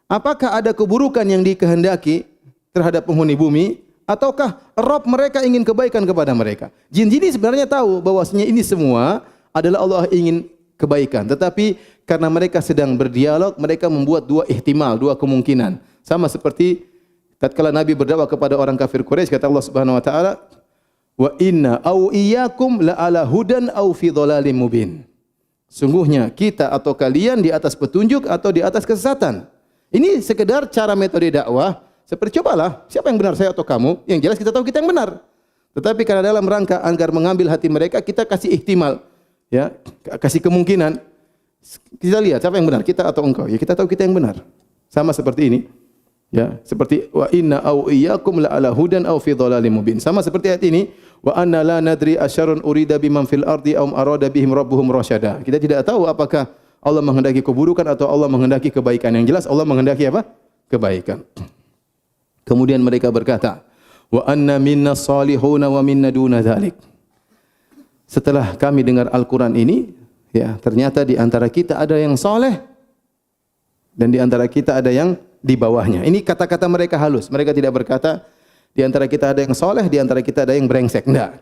apakah ada keburukan yang dikehendaki terhadap penghuni bumi, ataukah Rabb mereka ingin kebaikan kepada mereka? Jin-jin ini sebenarnya tahu bahwasanya ini semua adalah Allah ingin kebaikan, tetapi karena mereka sedang berdialog, mereka membuat dua ihtimal, dua kemungkinan. Sama seperti tatkala Nabi berdakwah kepada orang kafir Quraisy, kata Allah Subhanahu wa taala, "Wa inna au iyyakum la ala hudan au fi dhalalim mubin." Sungguhnya kita atau kalian di atas petunjuk atau di atas kesesatan. Ini sekedar cara metode dakwah. Seperti cobalah, siapa yang benar, saya atau kamu? Yang jelas kita tahu kita yang benar. Tetapi karena dalam rangka agar mengambil hati mereka, kita kasih ihtimal, ya, kasih kemungkinan. Kita lihat siapa yang benar, kita atau engkau? Ya kita tahu kita yang benar. Sama seperti ini. Ya, seperti wa inna au iyyakum la ala hudan au fi dhalalim mubin. Sama seperti ayat ini, wa anna la nadri asyarrun urida biman fil ardi aw arada bihim rabbuhum rasyada. Kita tidak tahu apakah Allah menghendaki keburukan atau Allah menghendaki kebaikan. Yang jelas Allah menghendaki apa? Kebaikan. Kemudian mereka berkata, wa anna minna salihuna wa minna duna dzalik. Setelah kami dengar Al-Qur'an ini, ya, ternyata di antara kita ada yang saleh dan di antara kita ada yang di bawahnya. Ini kata-kata mereka halus. Mereka tidak berkata di antara kita ada yang saleh, di antara kita ada yang brengsek. Enggak.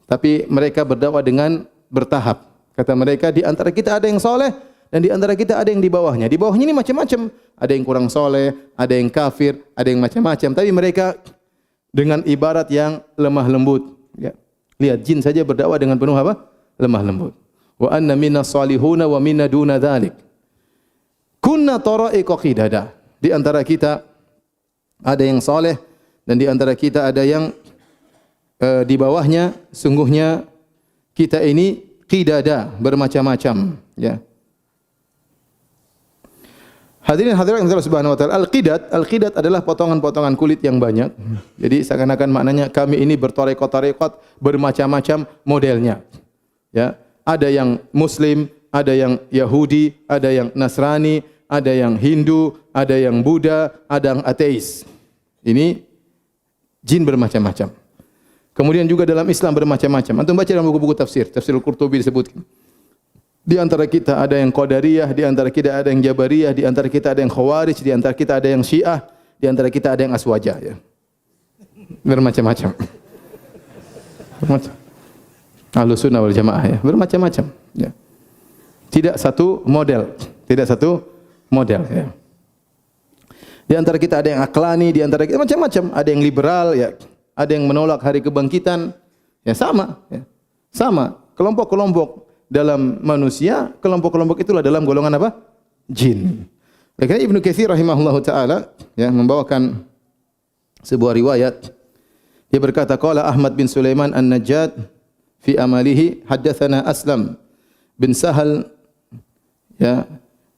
Tapi mereka berdakwah dengan bertahap. Kata mereka di antara kita ada yang saleh dan di antara kita ada yang di bawahnya. Di bawahnya ini macam-macam. Ada yang kurang soleh, ada yang kafir, ada yang macam-macam. Tapi mereka dengan ibarat yang lemah lembut. Ya. Lihat jin saja berdakwah dengan penuh apa? Lemah lembut. Wa anna minna salihuna wa minna duna dzalik. Kunna tara'iqa qidada. Di antara kita ada yang soleh dan di antara kita ada yang di bawahnya. Sungguhnya kita ini qidada, bermacam-macam. Ya. Hadirin hadirat yang Allah Subhanahu wa taala, al-qidat adalah potongan-potongan kulit yang banyak. Jadi seakan-akan maknanya kami ini bertarekat-tarekat, bermacam-macam modelnya. Ya, ada yang muslim, ada yang Yahudi, ada yang Nasrani, ada yang Hindu, ada yang Buddha, ada yang ateis. Ini jin bermacam-macam. Kemudian juga dalam Islam bermacam-macam. Antum baca dalam buku-buku tafsir, Tafsir Al-Qurtubi disebutkan. Di antara kita ada yang Qadariyah, di antara kita ada yang Jabariyah, di antara kita ada yang Khawarij, di antara kita ada yang Syiah, di antara kita ada yang Aswaja, ya. Bermacam-macam. Ahlus Sunnah wal Jamaah, ya. Bermacam-macam, ya. Tidak satu model, ya. Di antara kita ada yang aklani, di antara kita macam-macam, ada yang liberal, ya. Ada yang menolak hari kebangkitan, ya sama, ya. Sama. Kelompok-kelompok dalam manusia, kelompok-kelompok itulah dalam golongan apa? Jin. Karena Ibnu Katsir rahimahullahu taala ya membawakan sebuah riwayat. Dia berkata qala Ahmad bin Sulaiman An-Najjad fi amalihi haddatsana Aslam bin Sahal ya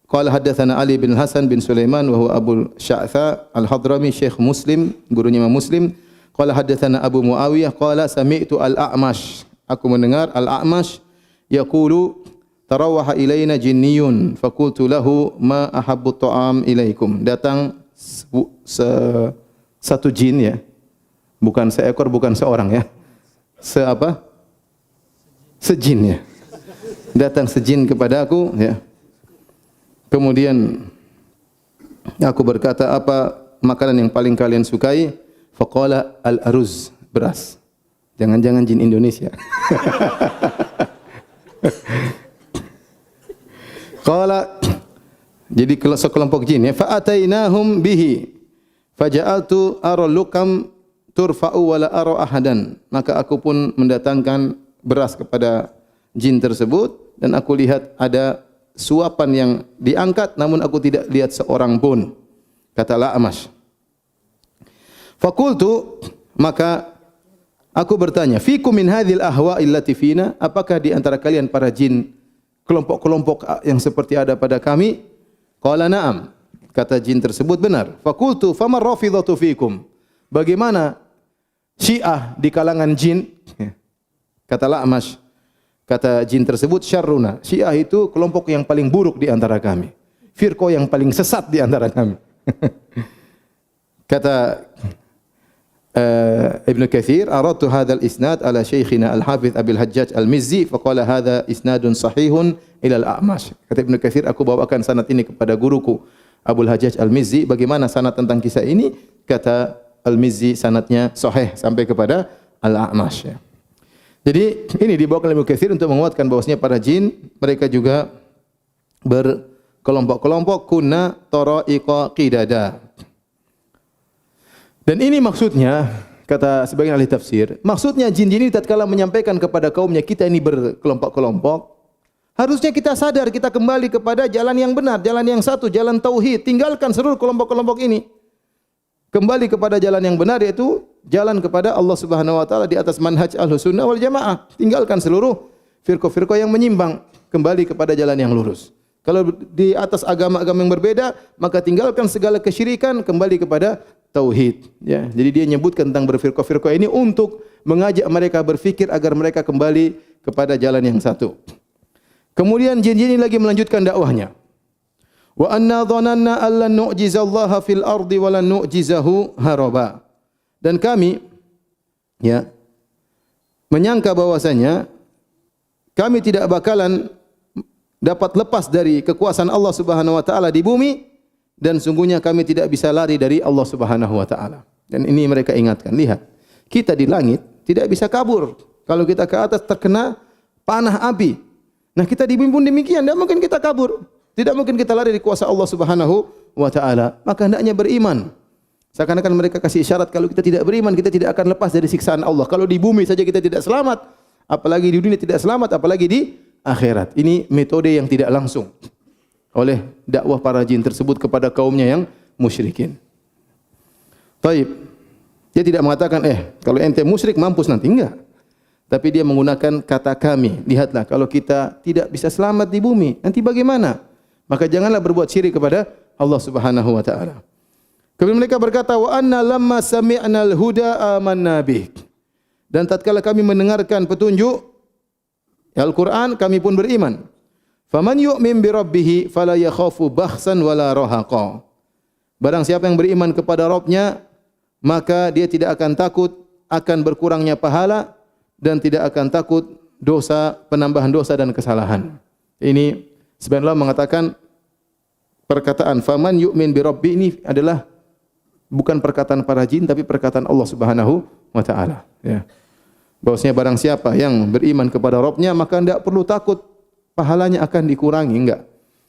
qala haddatsana Ali bin Hasan bin Sulaiman wa huwa Abu Sya'tha Al-Hadrami Syekh Muslim, gurunya Imam Muslim. Qala haddatsana Abu Muawiyah qala sami'tu Al-A'mash, aku mendengar Al-A'mash yaqulu tarawaha ilaina jinniyun faqultu lahu ma ahabbu ta'am ilaikum. Datang satu jin, ya. Bukan seekor, bukan seorang, ya. Sejin, ya. Datang sejin kepada aku, ya. Kemudian aku berkata, apa makanan yang paling kalian sukai? Faqala al-aruz, beras. Jangan-jangan jin Indonesia. Qala, jadi sekelompok jin, ya. Fa atainahum bihi faja'altu ara lukam turfa'u wa la ara ahadan. Maka aku pun mendatangkan beras kepada jin tersebut dan aku lihat ada suapan yang diangkat namun aku tidak lihat seorang pun. Kata Al-A'mash. Faqultu, maka aku bertanya, fikum min hadhil ahwa'il lati fina, apakah di antara kalian para jin kelompok-kelompok yang seperti ada pada kami? Qala na'am, kata jin tersebut benar. Faqultu famar rafidhatu fikum, bagaimana Syiah di kalangan jin? Kata Al-A'mash, kata jin tersebut syarruna, Syiah itu kelompok yang paling buruk di antara kami, firqah yang paling sesat di antara kami. Kata Ibnu Katsir, aradtu hadzal isnad ala syekhina Al-Hafidz Abil Hajjaj Al-Mizzi faqala hadza isnadun sahihun ila Al-A'mash. Kata Ibnu Katsir, aku bawakan sanad ini kepada guruku Abul Hajjaj Al-Mizzi. Bagaimana sanad tentang kisah ini? Kata Al-Mizzi, sanadnya sahih sampai kepada Al-A'mash, ya. Jadi ini dibawakan oleh Ibnu Katsir untuk menguatkan bahwasanya para jin mereka juga berkelompok-kelompok, kunna taraiqa qidada. Dan ini maksudnya, kata sebagian ahli tafsir, maksudnya jin-jin ini tatkala menyampaikan kepada kaumnya kita ini berkelompok-kelompok, harusnya kita sadar, kita kembali kepada jalan yang benar, jalan yang satu, jalan tauhid. Tinggalkan seluruh kelompok-kelompok ini. Kembali kepada jalan yang benar, yaitu jalan kepada Allah Subhanahu wa taala di atas manhaj Ahlus Sunnah wal Jamaah. Tinggalkan seluruh firqah-firqah yang menyimpang, kembali kepada jalan yang lurus. Kalau di atas agama-agama yang berbeda, maka tinggalkan segala kesyirikan, kembali kepada tauhid, ya. Jadi dia menyebutkan tentang berfirqah-firqah ini untuk mengajak mereka berfikir agar mereka kembali kepada jalan yang satu. Kemudian jin-jin ini lagi melanjutkan dakwahnya. Wa anna dhananna allan nu'jizallaha fil ardi wa lan nu'jizahu haraba. Dan kami, ya, menyangka bahwasanya kami tidak bakalan dapat lepas dari kekuasaan Allah Subhanahu wa taala di bumi, dan sungguhnya kami tidak bisa lari dari Allah Subhanahu wa taala. Dan ini mereka ingatkan, lihat, kita di langit tidak bisa kabur. Kalau kita ke atas terkena panah api. Nah, kita di bumi pun demikian, tidak mungkin kita kabur. Tidak mungkin kita lari dari kuasa Allah Subhanahu wa taala. Maka hendaknya beriman. Seakan-akan mereka kasih isyarat, kalau kita tidak beriman, kita tidak akan lepas dari siksaan Allah. Kalau di bumi saja kita tidak selamat, apalagi di dunia tidak selamat, apalagi di akhirat. Ini metode yang tidak langsung oleh dakwah para jin tersebut kepada kaumnya yang musyrikin. Taib. Dia tidak mengatakan, kalau ente musyrik mampus nanti, enggak. Tapi dia menggunakan kata kami. Lihatlah, kalau kita tidak bisa selamat di bumi, nanti bagaimana? Maka janganlah berbuat syirik kepada Allah Subhanahu wa taala. Kemudian mereka berkata, wa anna lamma sami'nal huda amanna bih. Dan tatkala kami mendengarkan petunjuk Al-Qur'an, kami pun beriman. Faman yu'min bi rabbih fala yakhafu bakhsan wala rahaqa. Barang siapa yang beriman kepada Rabbnya, maka dia tidak akan takut akan berkurangnya pahala dan tidak akan takut dosa, penambahan dosa dan kesalahan. Ini sebenarnya mengatakan perkataan faman yu'min bi rabbi ini adalah bukan perkataan para jin tapi perkataan Allah Subhanahu wa taala, ya. Bahwasanya barang siapa yang beriman kepada Rabbnya maka tidak perlu takut pahalanya akan dikurangi, enggak.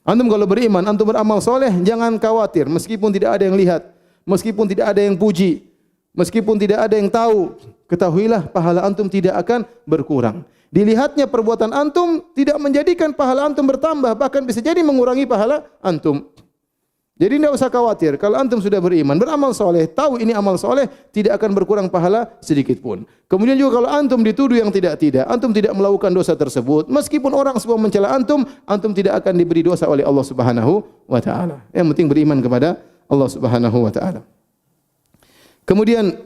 Antum kalau beriman, antum beramal soleh, jangan khawatir meskipun tidak ada yang lihat, meskipun tidak ada yang puji, meskipun tidak ada yang tahu, ketahuilah pahala antum tidak akan berkurang. Dilihatnya perbuatan antum tidak menjadikan pahala antum bertambah, bahkan bisa jadi mengurangi pahala antum. Jadi tidak usah khawatir. Kalau antum sudah beriman, beramal soleh, tahu ini amal soleh, tidak akan berkurang pahala sedikit pun. Kemudian juga kalau antum dituduh yang tidak-tidak, antum tidak melakukan dosa tersebut, meskipun orang semua mencela antum, antum tidak akan diberi dosa oleh Allah Subhanahu wa taala. Yang penting beriman kepada Allah Subhanahu wa taala. Kemudian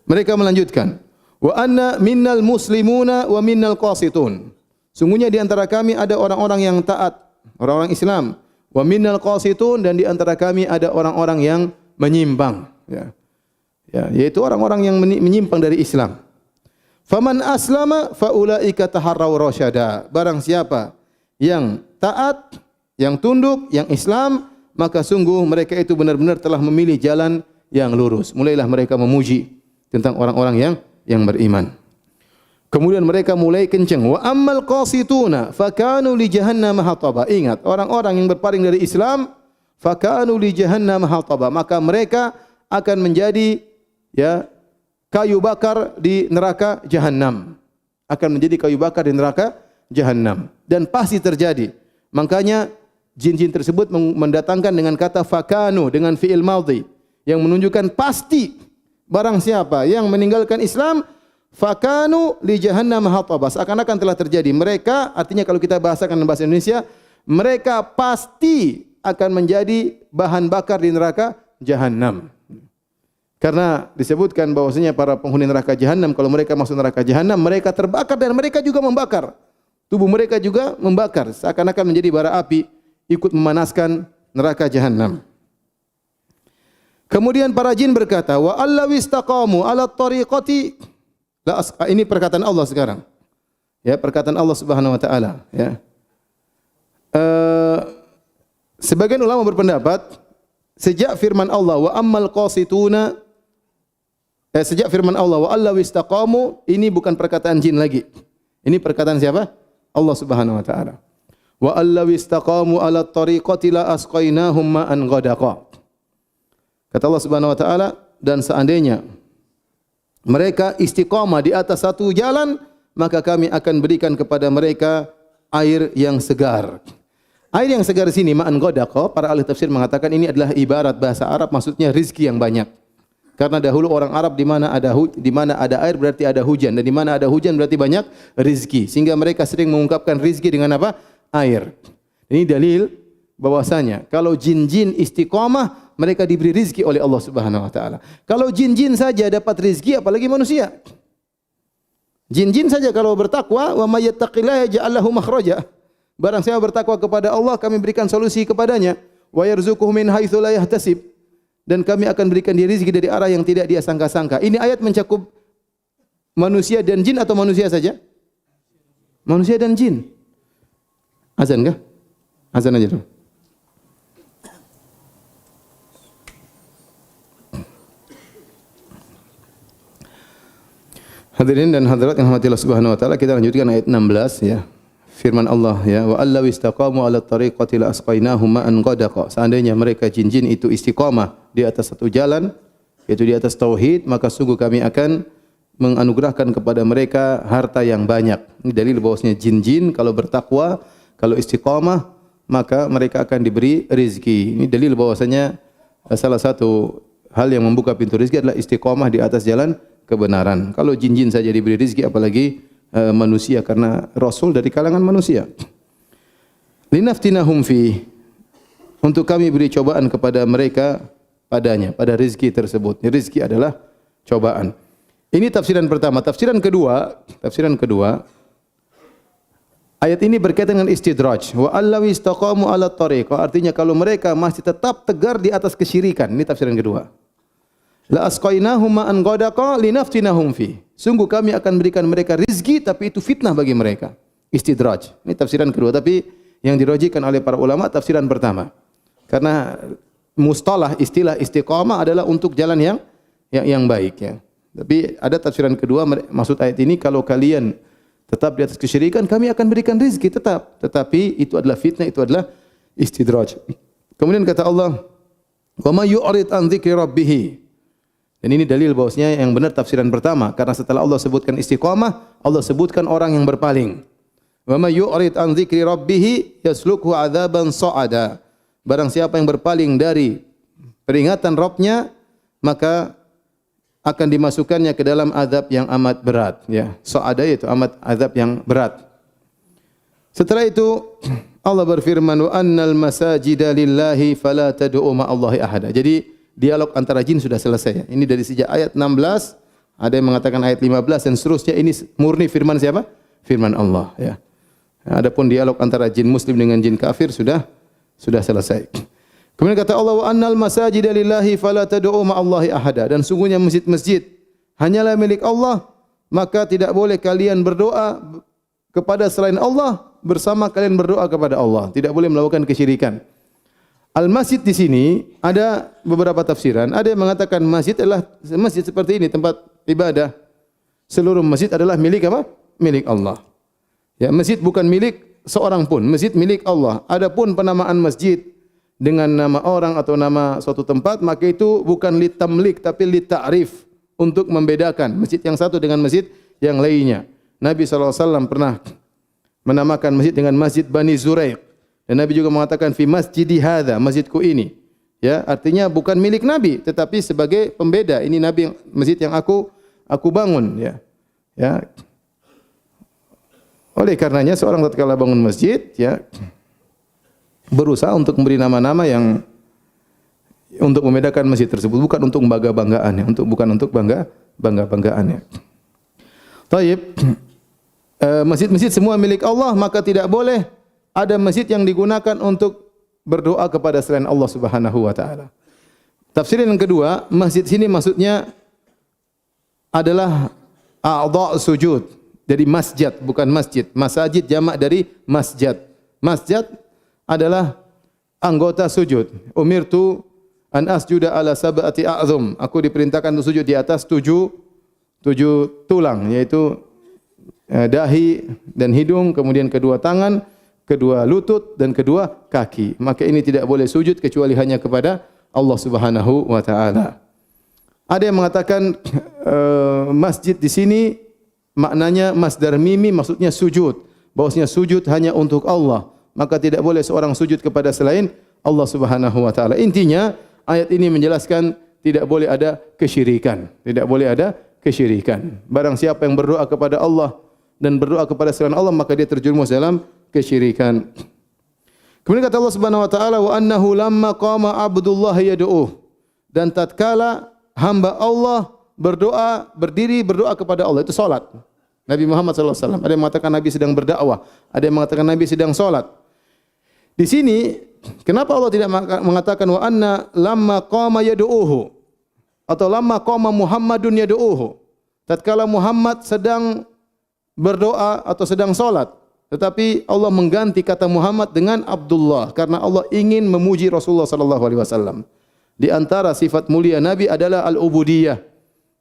mereka melanjutkan, wa anna minnal muslimuna wa minnal qasitun. Sungguhnya di antara kami ada orang-orang yang taat, orang-orang Islam. Wa minnal qasitun, dan di antara kami ada orang-orang yang menyimpang, ya. Ya, yaitu orang-orang yang menyimpang dari Islam. Faman aslama faulaika taharraw rasyada. Barang siapa yang taat, yang tunduk, yang Islam, maka sungguh mereka itu benar-benar telah memilih jalan yang lurus. Mulailah mereka memuji tentang orang-orang yang beriman. Kemudian mereka mulai kencang. Wa ammal qasituna fakanu li jahannam hataba. Ingat, orang-orang yang berpaling dari Islam, fakanu li jahannam hataba, maka mereka akan menjadi, ya, kayu bakar di neraka jahanam. Akan menjadi kayu bakar di neraka jahanam, dan pasti terjadi. Makanya jin-jin tersebut mendatangkan dengan kata fakanu dengan fi'il madhi yang menunjukkan pasti barang siapa yang meninggalkan Islam, fakanu li jahannam hataba, seakan-akan telah terjadi. Mereka, artinya kalau kita bahasakan dalam bahasa Indonesia, mereka pasti akan menjadi bahan bakar di neraka jahanam. Karena disebutkan bahwasanya para penghuni neraka jahanam, kalau mereka masuk neraka jahanam, mereka terbakar dan mereka juga membakar. Tubuh mereka juga membakar, seakan-akan menjadi bara api, ikut memanaskan neraka jahanam. Kemudian para jin berkata, wa allawi istaqamu ala tariqati. Ini perkataan Allah sekarang. Ya, perkataan Allah Subhanahu wa taala, ya. Sebagian ulama berpendapat sejak firman Allah wa ammal qasituna, sejak firman Allah wa allaw istaqamu, ini bukan perkataan jin lagi. Ini perkataan siapa? Allah Subhanahu wa taala. Wa allaw istaqamu ala tariqati la asqainahum ma'an ghadaqa. Kata Allah Subhanahu wa taala, dan seandainya mereka istiqamah di atas satu jalan, maka kami akan berikan kepada mereka air yang segar. Air yang segar di sini ma'an ghadaqa, para ahli tafsir mengatakan ini adalah ibarat bahasa Arab, maksudnya rizki yang banyak. Karena dahulu orang Arab di mana ada air berarti ada hujan, dan di mana ada hujan berarti banyak rizki, sehingga mereka sering mengungkapkan rizki dengan apa? Air. Ini dalil bahwasanya kalau jin-jin istiqamah, mereka diberi rizki oleh Allah Subhanahu wa taala. Kalau jin-jin saja dapat rizki, apalagi manusia. Jin-jin saja kalau bertakwa, wa may yattaqillaha yaj'al lahu makhraja. Barang siapa bertakwa kepada Allah, kami berikan solusi kepadanya. Wa yarzuquhu min haitsu la yahtasib. Dan kami akan berikan dia rizki dari arah yang tidak dia sangka-sangka. Ini ayat mencakup manusia dan jin atau manusia saja? Manusia dan jin. Azan kah? Azan aja dulu. Hadirin dan hadirat yang dirahmati Allah Subhanahu wa taala, kita lanjutkan ayat 16, ya. Firman Allah, ya, wa allaw istaqamu ala tariqati la asqainahum ma'an ghadaqa. Seandainya mereka jin-jin itu istiqamah di atas satu jalan, yaitu di atas tauhid, maka sungguh kami akan menganugerahkan kepada mereka harta yang banyak. Ini dalil bahwasanya jin-jin kalau bertakwa, kalau istiqamah, maka mereka akan diberi rezeki. Ini dalil bahwasanya salah satu hal yang membuka pintu rezeki adalah istiqamah di atas jalan kebenaran. Kalau jin-jin saja diberi rezeki, apalagi manusia, karena Rasul dari kalangan manusia. Linaftinahum fi, untuk kami beri cobaan kepada mereka padanya, pada rezeki tersebut. Rezeki adalah cobaan. Ini tafsiran pertama. Tafsiran kedua, ayat ini berkaitan dengan istidraj. Wa allaw istaqamu ala tariqah, artinya kalau mereka masih tetap tegar di atas kesyirikan. Ini tafsiran kedua. La asqainahum ma'an ghadaqa linaftinahum fi. Sungguh kami akan berikan mereka rizki tapi itu fitnah bagi mereka. Istidraj. Ini tafsiran kedua, tapi yang dirojikan oleh para ulama tafsiran pertama. Karena mustalah istilah istiqamah adalah untuk jalan yang baik ya. Tapi ada tafsiran kedua, maksud ayat ini kalau kalian tetap di atas kesyirikan, kami akan berikan rezeki tetap. Tetapi itu adalah fitnah, itu adalah istidraj. Kemudian kata Allah, "Wa may yu'rid an dzikri rabbih." Dan ini dalil bahwasanya yang benar tafsiran pertama, karena setelah Allah sebutkan istiqamah, Allah sebutkan orang yang berpaling. "Wa may yu'rid an dzikri rabbih yaslukhu 'adzaban sa'ada." Barang siapa yang berpaling dari peringatan Rabbnya, maka akan dimasukkannya ke dalam azab yang amat berat. Ya, so'ada itu amat azab yang berat. Setelah itu Allah berfirman, wa annal masajida lillahi fala tad'u ma'allahi ahada. Jadi dialog antara jin sudah selesai. Ini dari sejak ayat 16, ada yang mengatakan ayat 15 dan seterusnya, ini murni firman siapa? Firman Allah. Ya. Adapun dialog antara jin muslim dengan jin kafir sudah selesai. Kemudian kata Allah, wa annal masajida lillahi fala tad'u ma'allahi ahada. Dan sungguhnya masjid-masjid hanyalah milik Allah, maka tidak boleh kalian berdoa kepada selain Allah bersama kalian berdoa kepada Allah. Tidak boleh melakukan kesyirikan. Al-masjid di sini ada beberapa tafsiran. Ada yang mengatakan masjid adalah masjid seperti ini, tempat ibadah. Seluruh masjid adalah milik apa? Milik Allah. Ya, masjid bukan milik seorang pun, masjid milik Allah. Adapun penamaan masjid dengan nama orang atau nama suatu tempat, maka itu bukan litamlik tapi lita'rif, untuk membedakan masjid yang satu dengan masjid yang lainnya. Nabi SAW pernah menamakan masjid dengan Masjid Bani Zuraiq. Dan Nabi juga mengatakan fi masjidi hadza, masjidku ini. Ya, artinya bukan milik Nabi tetapi sebagai pembeda. Ini Nabi, masjid yang aku bangun, ya. Ya. Oleh karenanya seorang tatkala bangun masjid, ya, berusaha untuk memberi nama-nama yang untuk membedakan masjid tersebut, bukan untuk bangga-banggaannya, bukan untuk bangga-banggaannya. Taib, masjid-masjid semua milik Allah, maka tidak boleh ada masjid yang digunakan untuk berdoa kepada selain Allah Subhanahu wa taala. Tafsiran yang kedua, masjid sini maksudnya adalah a'dha' sujud. Jadi masjid bukan masjid. Masajid jamak dari masjid. Masjid adalah anggota sujud. Umirtu an asjuda ala sab'ati a'zum. Aku diperintahkan untuk sujud di atas tujuh tulang, yaitu dahi dan hidung, kemudian kedua tangan, kedua lutut dan kedua kaki. Maka ini tidak boleh sujud kecuali hanya kepada Allah Subhanahu wa taala. Ada yang mengatakan masjid di sini maknanya masdar mimi, maksudnya sujud. Bahwasanya sujud hanya untuk Allah. Maka tidak boleh seorang sujud kepada selain Allah Subhanahu wa taala. Intinya ayat ini menjelaskan tidak boleh ada kesyirikan. Tidak boleh ada kesyirikan. Barang siapa yang berdoa kepada Allah dan berdoa kepada selain Allah, maka dia terjerumus dalam kesyirikan. Kemudian kata Allah Subhanahu wa taala, wa annahu lamma qama abdullah yad'uh. Dan tatkala hamba Allah berdiri berdoa kepada Allah, itu salat. Nabi Muhammad SAW. Ada yang mengatakan Nabi sedang berdakwah, ada yang mengatakan Nabi sedang salat. Di sini kenapa Allah tidak mengatakan wa anna lamma qama yad'uhu atau lamma qama Muhammadun yad'uhu? Tatkala Muhammad sedang berdoa atau sedang salat, tetapi Allah mengganti kata Muhammad dengan Abdullah karena Allah ingin memuji Rasulullah sallallahu alaihi wasallam. Di antara sifat mulia Nabi adalah al-ubudiyah.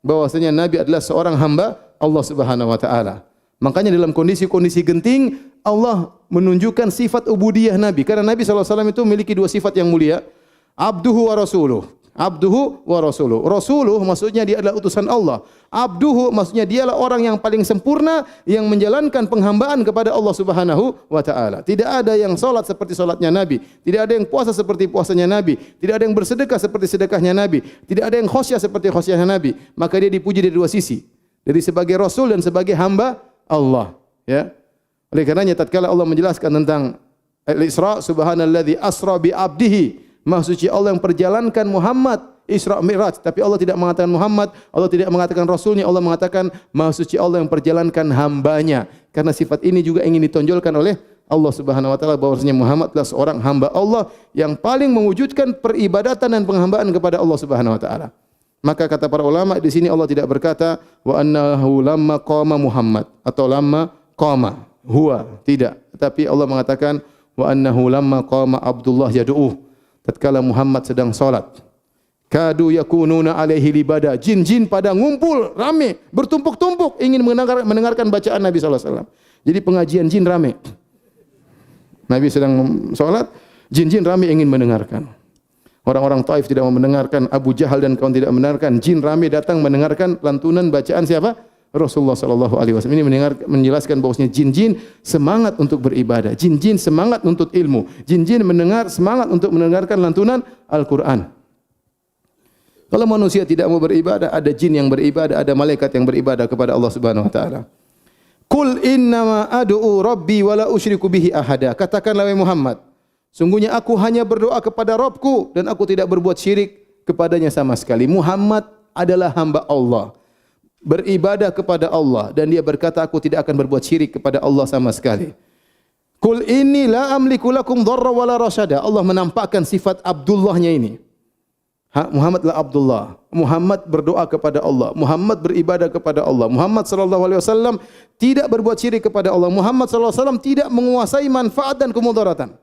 Bahwasanya Nabi adalah seorang hamba Allah Subhanahu wa taala. Makanya dalam kondisi-kondisi genting Allah menunjukkan sifat ubudiyah Nabi. Karena Nabi sallallahu alaihi wasallam itu memiliki dua sifat yang mulia, abduhu wa rasuluh. Abduhu wa rasuluh. Rasuluh maksudnya dia adalah utusan Allah. Abduhu maksudnya dialah orang yang paling sempurna yang menjalankan penghambaan kepada Allah Subhanahu wa taala. Tidak ada yang salat seperti salatnya Nabi, tidak ada yang puasa seperti puasanya Nabi, tidak ada yang bersedekah seperti sedekahnya Nabi, tidak ada yang khasyah seperti khasyahnya Nabi. Maka dia dipuji dari dua sisi. Dari sebagai rasul dan sebagai hamba Allah, ya. Oleh karenanya tatkala Allah menjelaskan tentang Al-Isra, subhanalladzi asra bi 'abdihi, Maha suci Allah yang perjalankan Muhammad Isra Mi'raj, tapi Allah tidak mengatakan Muhammad, Allah tidak mengatakan Rasulnya, Allah mengatakan Maha suci Allah yang perjalankan hambanya. Karena sifat ini juga ingin ditonjolkan oleh Allah Subhanahu wa taala bahwasanya Muhammad adalah seorang hamba Allah yang paling mewujudkan peribadatan dan penghambaan kepada Allah Subhanahu wa taala. Maka kata para ulama di sini Allah tidak berkata wa annahu lamma qama Muhammad atau lamma qama huwa, tidak. Tapi Allah mengatakan wa annahu lamma qama Abdullah yad'uh. Tatkala Muhammad sedang salat, kadu yakununa alaihi libada. Jin-jin pada ngumpul rame, bertumpuk-tumpuk ingin mendengarkan bacaan Nabi sallallahu alaihi wasallam. Jadi pengajian jin rame. Nabi sedang salat, jin-jin rame ingin mendengarkan. Orang-orang Taif tidak mau mendengarkan, Abu Jahal dan kawan tidak mendengarkan, jin rame datang mendengarkan lantunan bacaan siapa? Rasulullah sallallahu alaihi wasallam. Ini menjelaskan bahwasanya jin-jin semangat untuk beribadah, jin-jin semangat untuk ilmu, jin-jin semangat untuk mendengarkan lantunan Al-Qur'an. Kalau manusia tidak mau beribadah, ada jin yang beribadah, ada malaikat yang beribadah kepada Allah Subhanahu wa taala. Qul innama ad'u rabbi wa la usyriku bihi ahada. Katakanlah wahai Muhammad, sungguhnya aku hanya berdoa kepada Rabbku dan aku tidak berbuat syirik kepadanya sama sekali. Muhammad adalah hamba Allah, beribadah kepada Allah, dan dia berkata aku tidak akan berbuat syirik kepada Allah sama sekali. Qul inni la amliku lakum dharra wala rasyada. Allah menampakkan sifat Abdullahnya ini. Muhammadlah Abdullah. Muhammad berdoa kepada Allah. Muhammad beribadah kepada Allah. Muhammad sallallahu alaihi wasallam tidak berbuat syirik kepada Allah. Muhammad sallallahu alaihi wasallam tidak menguasai manfaat dan kemudaratan.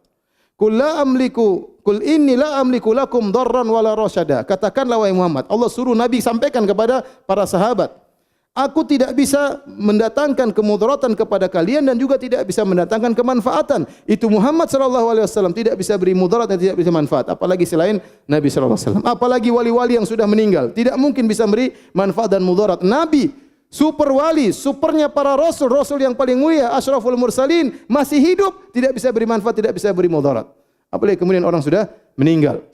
Qul inni la amliku lakum dharran wala rasyada. Katakanlah wahai Muhammad, Allah suruh Nabi sampaikan kepada para sahabat, aku tidak bisa mendatangkan kemudaratan kepada kalian dan juga tidak bisa mendatangkan kemanfaatan. Itu Muhammad sallallahu alaihi wasallam tidak bisa beri mudarat dan tidak bisa manfaat, apalagi selain Nabi sallallahu alaihi wasallam. Apalagi wali-wali yang sudah meninggal, tidak mungkin bisa beri manfaat dan mudarat. Nabi super wali, supernya para rasul, rasul yang paling mulia, asyraful mursalin, masih hidup, tidak bisa beri manfaat, tidak bisa beri mudarat. Apalagi kemudian orang sudah meninggal.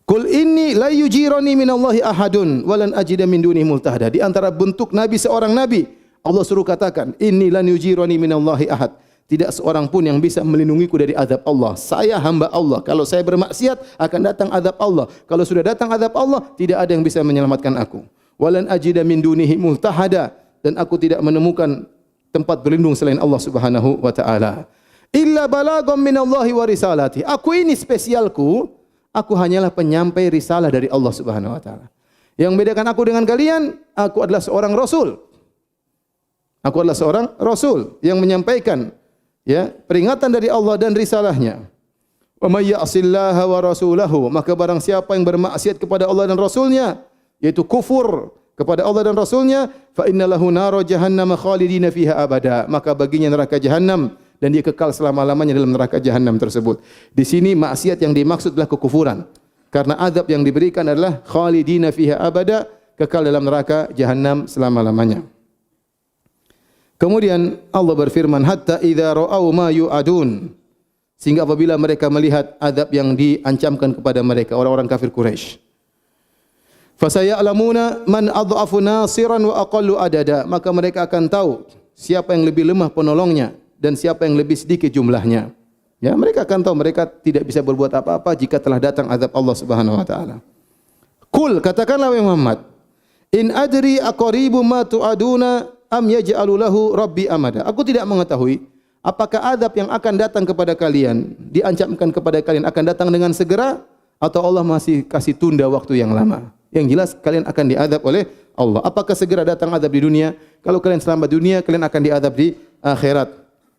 Qul inni la yujirani minallahi ahadun walan ajida min dunihi multahada. Di antara bentuk nabi seorang nabi, Allah suruh katakan, inni lan yujirani minallahi ahad. Tidak seorang pun yang bisa melindungiku dari azab Allah. Saya hamba Allah. Kalau saya bermaksiat akan datang azab Allah. Kalau sudah datang azab Allah, tidak ada yang bisa menyelamatkan aku. Walan ajida min dunihi multahada, dan aku tidak menemukan tempat berlindung selain Allah Subhanahu wa taala. Illa balagam minallahi wa risalati. Aku ini spesialku, aku hanyalah penyampai risalah dari Allah Subhanahu wa taala. Yang membedakan aku dengan kalian, aku adalah seorang rasul. Aku adalah seorang rasul yang menyampaikan peringatan dari Allah dan risalahnya. Wa may ya'sillaha wa rasulahu, maka barang siapa yang bermaksiat kepada Allah dan Rasulnya, yaitu kufur kepada Allah dan Rasulnya, fa innalahu nara jahannam khalidina fiha abada, maka baginya neraka jahanam dan dia kekal selama-lamanya dalam neraka jahanam tersebut. Di sini maksiat yang dimaksud adalah kekufuran. Karena azab yang diberikan adalah khalidina fiha abada, kekal dalam neraka jahanam selama-lamanya. Kemudian Allah berfirman, hatta idza ra'au ma yu'adun, sehingga apabila mereka melihat azab yang diancamkan kepada mereka, orang-orang kafir Quraisy. Fasaya'lamuna man adhafu nasiran wa aqallu adada, maka mereka akan tahu siapa yang lebih lemah penolongnya dan siapa yang lebih sedikit jumlahnya. Ya, mereka akan tahu mereka tidak bisa berbuat apa-apa jika telah datang azab Allah Subhanahu wa taala. Qul, katakanlah wahai Muhammad, in adri aqaribu ma tu'aduna am yaj'alu lahu rabbi amada. Aku tidak mengetahui apakah azab yang akan datang kepada kalian, diancamkan kepada kalian akan datang dengan segera atau Allah masih kasih tunda waktu yang lama. Yang jelas kalian akan diazab oleh Allah. Apakah segera datang azab di dunia? Kalau kalian selamat dunia, kalian akan diazab di akhirat.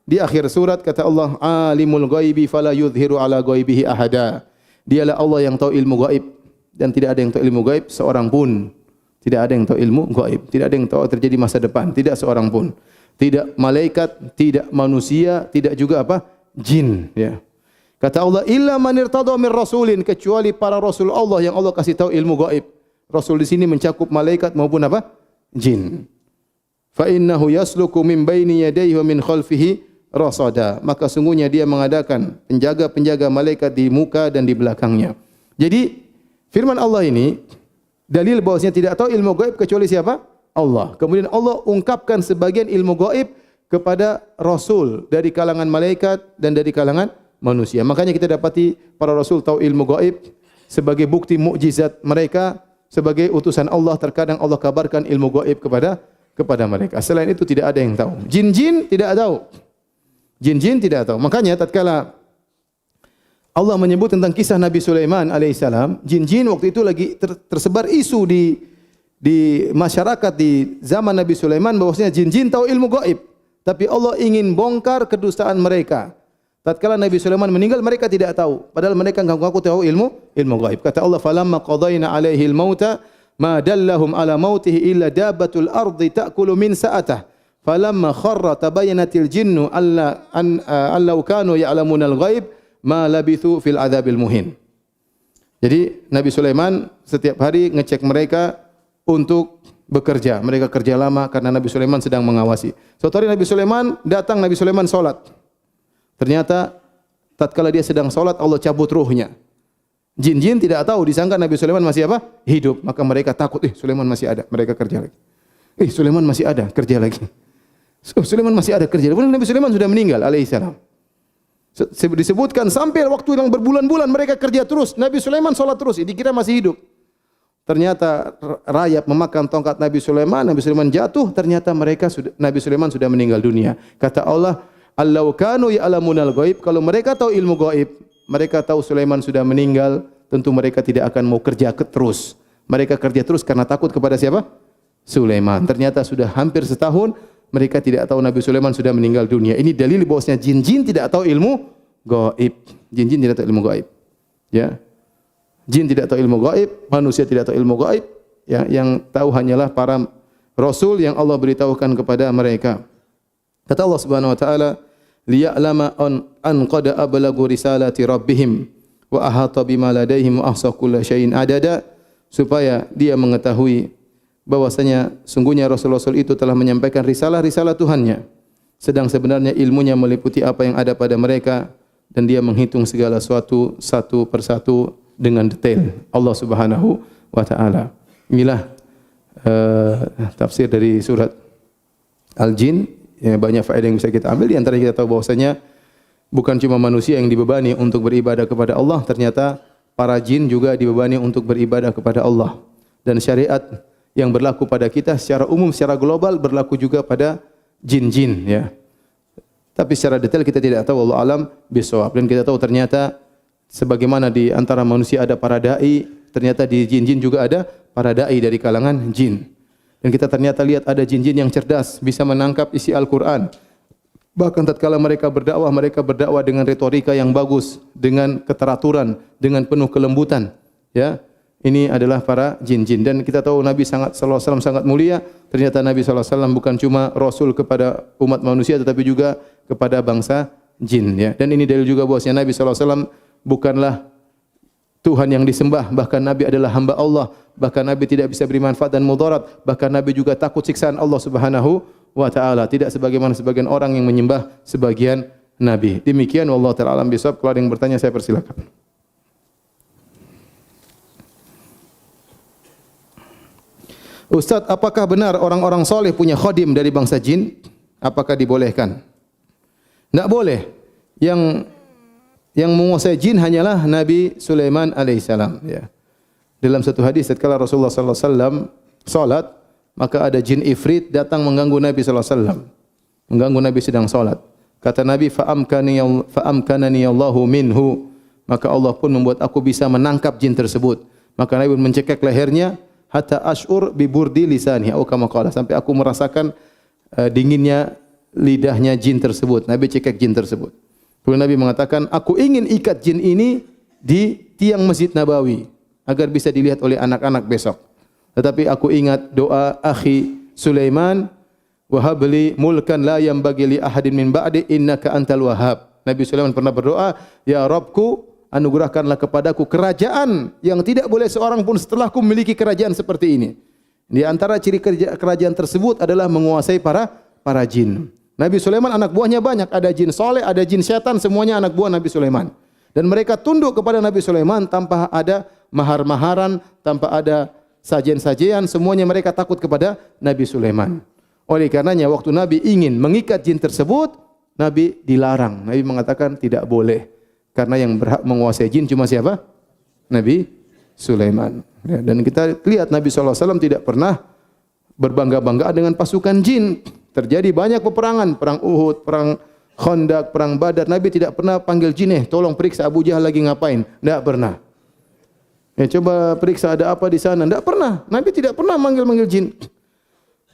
Di akhir surat kata Allah, alimul ghaibi fala yudhiru ala ghaibihi ahada. Dialah Allah yang tahu ilmu gaib dan tidak ada yang tahu ilmu gaib seorang pun. Tidak ada yang tahu ilmu gaib, tidak ada yang tahu terjadi masa depan, tidak seorang pun. Tidak malaikat, tidak manusia, tidak juga apa? Jin, ya. Kata Allah, illa man irtada min rasulin, kecuali para rasul Allah yang Allah kasih tahu ilmu gaib. Rasul di sini mencakup malaikat maupun apa? Jin. Fa innahu yasluku min baini yadayhi wa min khalfihi rasada, maka sungguhnya dia mengadakan penjaga-penjaga malaikat di muka dan di belakangnya. Jadi firman Allah ini dalil bahwasanya tidak tahu ilmu gaib kecuali siapa? Allah. Kemudian Allah ungkapkan sebagian ilmu gaib kepada rasul dari kalangan malaikat dan dari kalangan manusia. Makanya kita dapati para rasul tahu ilmu gaib sebagai bukti mukjizat mereka, sebagai utusan Allah. Terkadang Allah kabarkan ilmu gaib kepada mereka. Selain itu tidak ada yang tahu. Jin-jin tidak tahu. Jin-jin tidak tahu. Makanya tatkala Allah menyebut tentang kisah Nabi Sulaiman alaihissalam. Jin-jin waktu itu lagi tersebar isu di masyarakat di zaman Nabi Sulaiman bahwasanya jin-jin tahu ilmu gaib. Tapi Allah ingin bongkar kedustaan mereka. Tatkala Nabi Sulaiman meninggal, mereka tidak tahu. Padahal mereka ngaku tahu ilmu gaib. Kata Allah, "Falamma qadayna 'alaihi al-mauta ma dallahum 'ala mautihi illa dabbatul ardi ta'kulu min sa'atah. Falamma kharra tabayyanatil jinnu allau kanu ya'lamunal ghaib ma labithu fil adzabil muhin." Jadi Nabi Sulaiman setiap hari ngecek mereka untuk bekerja. Mereka kerja lama karena Nabi Sulaiman sedang mengawasi. Suatu hari Nabi Sulaiman datang, Nabi Sulaiman salat. Ternyata tatkala dia sedang salat Allah cabut ruhnya. Jin-jin tidak tahu, disangka Nabi Sulaiman masih apa? Hidup. Maka mereka takut, Sulaiman masih ada. Mereka kerja lagi. Sulaiman masih ada, kerja lagi. Sulaiman masih ada, kerja lagi. Nabi Sulaiman sudah meninggal alaihissalam. Disebutkan sampai waktu yang berbulan-bulan mereka kerja terus. Nabi Sulaiman salat terus, dikira masih hidup. Ternyata rayap memakan tongkat Nabi Sulaiman jatuh, ternyata Nabi Sulaiman sudah meninggal dunia. Kata Allah, "Allau kanu ya'lamunal ghaib." Kalau mereka tahu ilmu gaib, mereka tahu Sulaiman sudah meninggal, tentu mereka tidak akan mau kerja terus. Mereka kerja terus karena takut kepada siapa? Sulaiman. Ternyata sudah hampir setahun mereka tidak tahu Nabi Sulaiman sudah meninggal dunia. Ini dalil bahwasanya jin-jin tidak tahu ilmu gaib. Jin-jin tidak tahu ilmu gaib. Ya. Jin tidak tahu ilmu gaib, manusia tidak tahu ilmu gaib. Ya, yang tahu hanyalah para rasul yang Allah beritahukan kepada mereka. Kata Allah Subhanahu wa taala, "Liya'lama an qad ablagu risalati rabbihim wa ahata bima ladaihim wa ahsa kulla syai'in adada," supaya dia mengetahui bahwasanya sungguhnya rasul-rasul itu telah menyampaikan risalah-risalah Tuhannya, sedang sebenarnya ilmunya meliputi apa yang ada pada mereka dan dia menghitung segala sesuatu satu persatu dengan detail. Allah Subhanahu wa taala. Inilah tafsir dari surat Al-Jin. Ya, banyak faedah yang bisa kita ambil. Di antara kita tahu bahwasanya bukan cuma manusia yang dibebani untuk beribadah kepada Allah, ternyata para jin juga dibebani untuk beribadah kepada Allah. Dan syariat yang berlaku pada kita secara umum, secara global berlaku juga pada jin-jin, ya. Tapi secara detail kita tidak tahu, Allah alam bisawab. Dan kita tahu ternyata sebagaimana di antara manusia ada para dai, ternyata di jin-jin juga ada para dai dari kalangan jin. Dan kita ternyata lihat ada jin-jin yang cerdas, bisa menangkap isi Al-Quran. Bahkan tatkala mereka berdakwah dengan retorika yang bagus, dengan keteraturan, dengan penuh kelembutan. Ya, ini adalah para jin-jin. Dan kita tahu Nabi sallallahu alaihi wasallam sangat mulia. Ternyata Nabi sallallahu alaihi wasallam bukan cuma rasul kepada umat manusia, tetapi juga kepada bangsa jin. Ya, dan ini dalil juga bahwasanya Nabi sallallahu alaihi wasallam bukanlah Tuhan yang disembah, bahkan Nabi adalah hamba Allah, bahkan Nabi tidak bisa beri manfaat dan mudarat, bahkan Nabi juga takut siksaan Allah Subhanahu wa taala, tidak sebagaimana sebagian orang yang menyembah sebagian nabi. Demikian wallahu taala alam bisawab. Kalau ada yang bertanya saya persilakan. Ustaz, apakah benar orang-orang soleh punya khadim dari bangsa jin? Apakah dibolehkan? Tidak boleh. Yang menguasai jin hanyalah Nabi Sulaiman alaihissalam. Ya. Dalam satu hadis, tatkala Rasulullah sallallahu alaihi wasallam salat, maka ada jin ifrit datang mengganggu Nabi sallallahu alaihi wasallam. Mengganggu Nabi sedang salat. Kata Nabi, fa'amkanani Allahu minhu. Maka Allah pun membuat aku bisa menangkap jin tersebut. Maka Nabi mencekik lehernya hatta ash'ur bi burdi lisanihi, atau kama qala, sampai aku merasakan dinginnya lidahnya jin tersebut. Nabi cekik jin tersebut. Kemudian Nabi mengatakan, aku ingin ikat jin ini di tiang Masjid Nabawi agar bisa dilihat oleh anak-anak besok. Tetapi aku ingat doa akhi Sulaiman, wa habli mulkan la yanbaghi li ahadin min ba'di innaka antal wahhab. Nabi Sulaiman pernah berdoa, ya Rabbku, anugerahkanlah kepadaku kerajaan yang tidak boleh seorang pun setelahku memiliki kerajaan seperti ini. Di antara ciri kerajaan tersebut adalah menguasai para jin. Nabi Sulaiman anak buahnya banyak, ada jin soleh, ada jin setan, semuanya anak buah Nabi Sulaiman. Dan mereka tunduk kepada Nabi Sulaiman tanpa ada mahar-maharan, tanpa ada sajian-sajian, semuanya mereka takut kepada Nabi Sulaiman. Oleh karenanya waktu Nabi ingin mengikat jin tersebut, Nabi dilarang. Nabi mengatakan tidak boleh. Karena yang berhak menguasai jin cuma siapa? Nabi Sulaiman. Ya, dan kita lihat Nabi SAW tidak pernah berbangga-banggaan dengan pasukan jin. Terjadi banyak peperangan, perang Uhud, perang Khandaq, perang Badar, Nabi tidak pernah panggil jin, tolong periksa Abu Jahal lagi ngapain. Tidak pernah. Coba periksa ada apa di sana. Tidak pernah. Nabi tidak pernah manggil jin.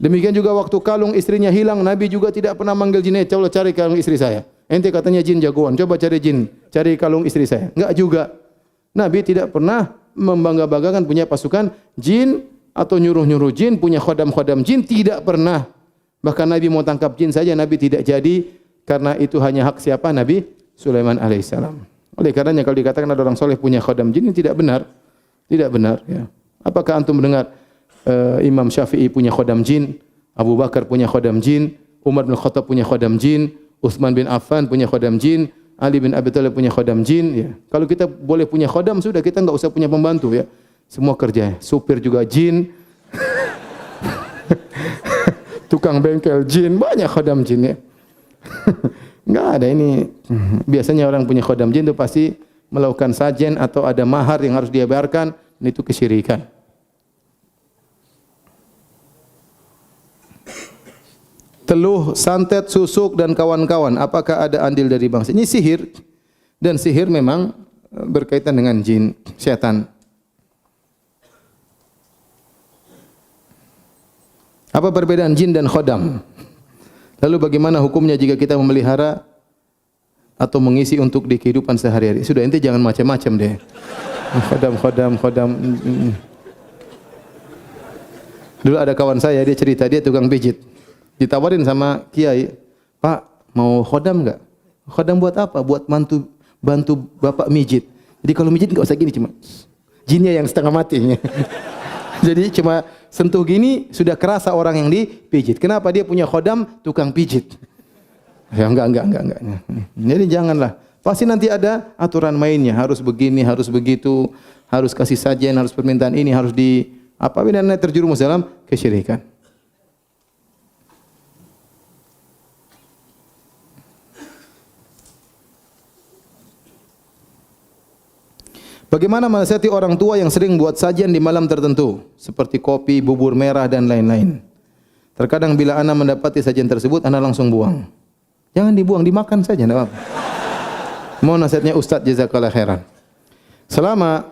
Demikian juga waktu kalung istrinya hilang, Nabi juga tidak pernah manggil jin, coba cari kalung istri saya. Ente katanya jin jagoan, coba cari jin, cari kalung istri saya. Enggak juga. Nabi tidak pernah membangga-banggakan punya pasukan jin atau nyuruh-nyuruh jin, punya khodam-khodam jin, tidak pernah. Bahkan Nabi mau tangkap jin saja Nabi tidak jadi, karena itu hanya hak siapa? Nabi Sulaiman alaihissalam. Oleh karenanya kalau dikatakan ada orang soleh punya khodam jin, ini tidak benar. Tidak benar. Ya. Apakah antum mendengar Imam Syafi'i punya khodam jin, Abu Bakar punya khodam jin, Umar bin Khattab punya khodam jin, Utsman bin Affan punya khodam jin, Ali bin Abi Thalib punya khodam jin. Ya. Kalau kita boleh punya khodam, sudah kita enggak usah punya pembantu ya. Semua kerja, supir juga jin, tukang bengkel jin, banyak khodam jin ya. Enggak ada ini. Biasanya orang punya khodam jin itu pasti melakukan sajen atau ada mahar yang harus dia bayarkan, dan itu kesyirikan. Teluh, santet, susuk dan kawan-kawan, apakah ada andil dari bangsa? Ini sihir, dan sihir memang berkaitan dengan jin, setan. Apa perbedaan jin dan khodam? Lalu bagaimana hukumnya jika kita memelihara atau mengisi untuk di kehidupan sehari-hari? Sudah, ente jangan macam-macam deh. Khodam. Dulu ada kawan saya, dia cerita, dia tukang pijit. Ditawarin sama kiai, Pak mau khodam enggak? Khodam buat apa? Buat bantu bapak mijit. Jadi kalau mijit enggak usah gini, cuma jinnya yang setengah mati. Jadi cuma sentuh gini sudah kerasa orang yang dipijit. Kenapa? Dia punya khodam tukang pijit. Ya enggak. Jadi janganlah. Pasti nanti ada aturan mainnya, harus begini, harus begitu, harus kasih sajian, harus permintaan ini, harus di apa dan terjerumus dalam kesyirikan. Bagaimana menasihati orang tua yang sering buat sajian di malam tertentu, seperti kopi, bubur merah dan lain-lain. Terkadang bila ana mendapati sajian tersebut, ana langsung buang. Jangan dibuang, dimakan saja, enggak apa-apa. Mohon nasihatnya Ustaz, jazakallahu khairan. Selama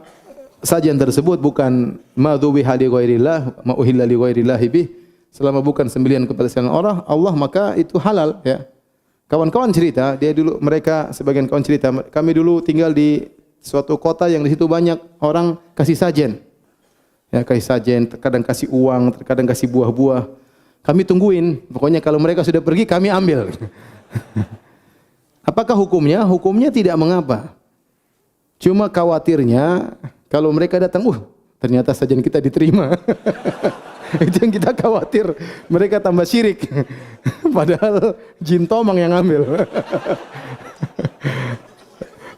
sajian tersebut bukan madzubiha li ghairillah, ma uhilla li ghairillah bih, selama bukan sembelihan kepada selain Allah, maka itu halal ya. Kawan-kawan cerita, mereka sebagian kawan cerita, kami dulu tinggal di suatu kota yang di situ banyak orang kasih sajen. Ya, kasih sajen, terkadang kasih uang, terkadang kasih buah-buah. Kami tungguin, pokoknya kalau mereka sudah pergi kami ambil. Apakah hukumnya? Hukumnya tidak mengapa. Cuma khawatirnya kalau mereka datang, ternyata sajen kita diterima. Itu yang kita khawatir, mereka tambah syirik. Padahal jin tomang yang ambil.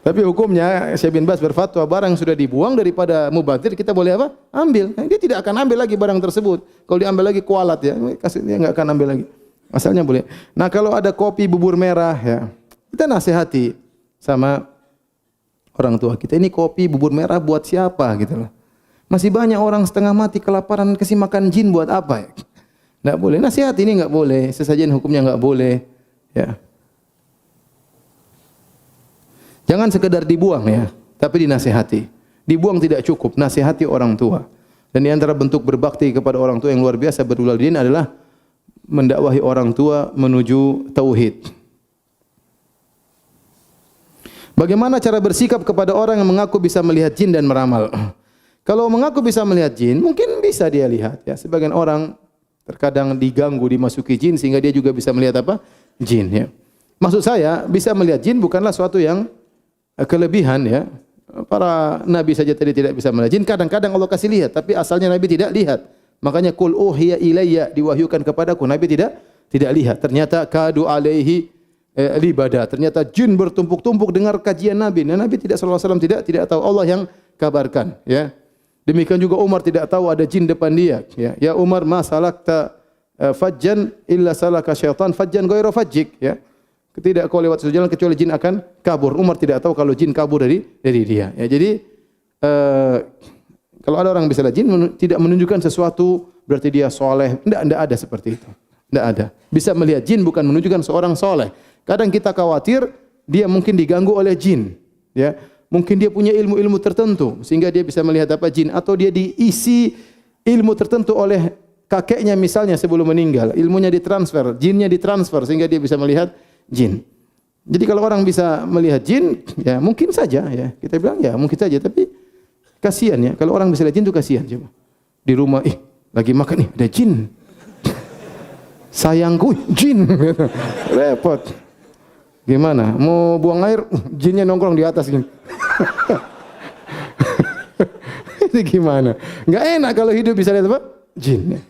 Tapi hukumnya Syekh bin Baz berfatwa barang sudah dibuang daripada mubazir kita boleh apa? Ambil. Dia tidak akan ambil lagi barang tersebut. Kalau diambil lagi kualat ya, dia enggak akan ambil lagi. Asalnya boleh. Nah, kalau ada kopi bubur merah ya, kita nasihati sama orang tua kita, ini kopi bubur merah buat siapa gitu loh. Masih banyak orang setengah mati kelaparan kasih makan jin buat apa ya? Enggak boleh. Nasihati ini enggak boleh. Sesajen hukumnya enggak boleh. Ya. Jangan sekedar dibuang ya, tapi dinasihati. Dibuang tidak cukup, nasihati orang tua. Dan di antara bentuk berbakti kepada orang tua yang luar biasa berwalidain adalah mendakwahi orang tua menuju tauhid. Bagaimana cara bersikap kepada orang yang mengaku bisa melihat jin dan meramal? Kalau mengaku bisa melihat jin, mungkin bisa dia lihat ya. Sebagian orang terkadang diganggu, dimasuki jin sehingga dia juga bisa melihat apa? Jin ya. Maksud saya, bisa melihat jin bukanlah suatu yang kelebihan ya. Para nabi saja tadi tidak bisa melihat jin. Kadang-kadang Allah kasih lihat, tapi asalnya nabi tidak lihat. Makanya qul uhiya ilayya, diwahyukan kepadaku, nabi tidak lihat. Ternyata kadu alaihi libada. Ternyata jin bertumpuk-tumpuk dengar kajian nabi. Nah, nabi sallallahu alaihi wasallam tidak tahu, Allah yang kabarkan ya. Demikian juga Umar tidak tahu ada jin depan dia ya. Ya Umar, ma salakta fajjan illa salaka syaitan fajjan ghairu fajjik ya. Tidak kau lewat suatu jalan kecuali jin akan kabur. Umar tidak tahu kalau jin kabur dari dia. Ya, jadi kalau ada orang bisa lihat jin tidak menunjukkan sesuatu berarti dia soleh. Tidak ada seperti itu. Tidak ada. Bisa melihat jin bukan menunjukkan seorang soleh. Kadang kita khawatir dia mungkin diganggu oleh jin, ya. Mungkin dia punya ilmu-ilmu tertentu sehingga dia bisa melihat apa jin, atau dia diisi ilmu tertentu oleh kakeknya misalnya sebelum meninggal, ilmunya ditransfer, jinnya ditransfer sehingga dia bisa melihat jin. Jadi kalau orang bisa melihat jin, ya mungkin saja ya. Kita bilang ya mungkin saja, tapi kasihan ya. Kalau orang bisa lihat jin itu kasihan coba. Di rumah, lagi makan nih ada jin. Sayangku, jin. Repot. Gimana? Mau buang air, jinnya nongkrong di atas gini. Itu gimana? Enggak enak kalau hidup bisa lihat apa? Jin.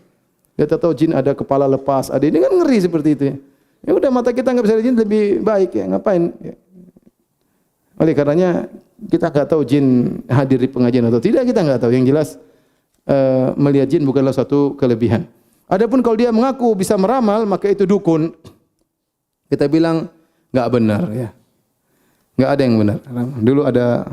Dia tahu jin ada kepala lepas, ada ini kan ngeri seperti itu ya. Ya udah mata kita nggak bisa lihat jin lebih baik ya, ngapain? Ya. Oleh karenanya kita nggak tahu jin hadir di pengajian atau tidak, kita nggak tahu. Yang jelas melihat jin bukanlah suatu kelebihan. Adapun kalau dia mengaku bisa meramal, maka itu dukun. Kita bilang nggak benar ya. Nggak ada yang benar. Dulu ada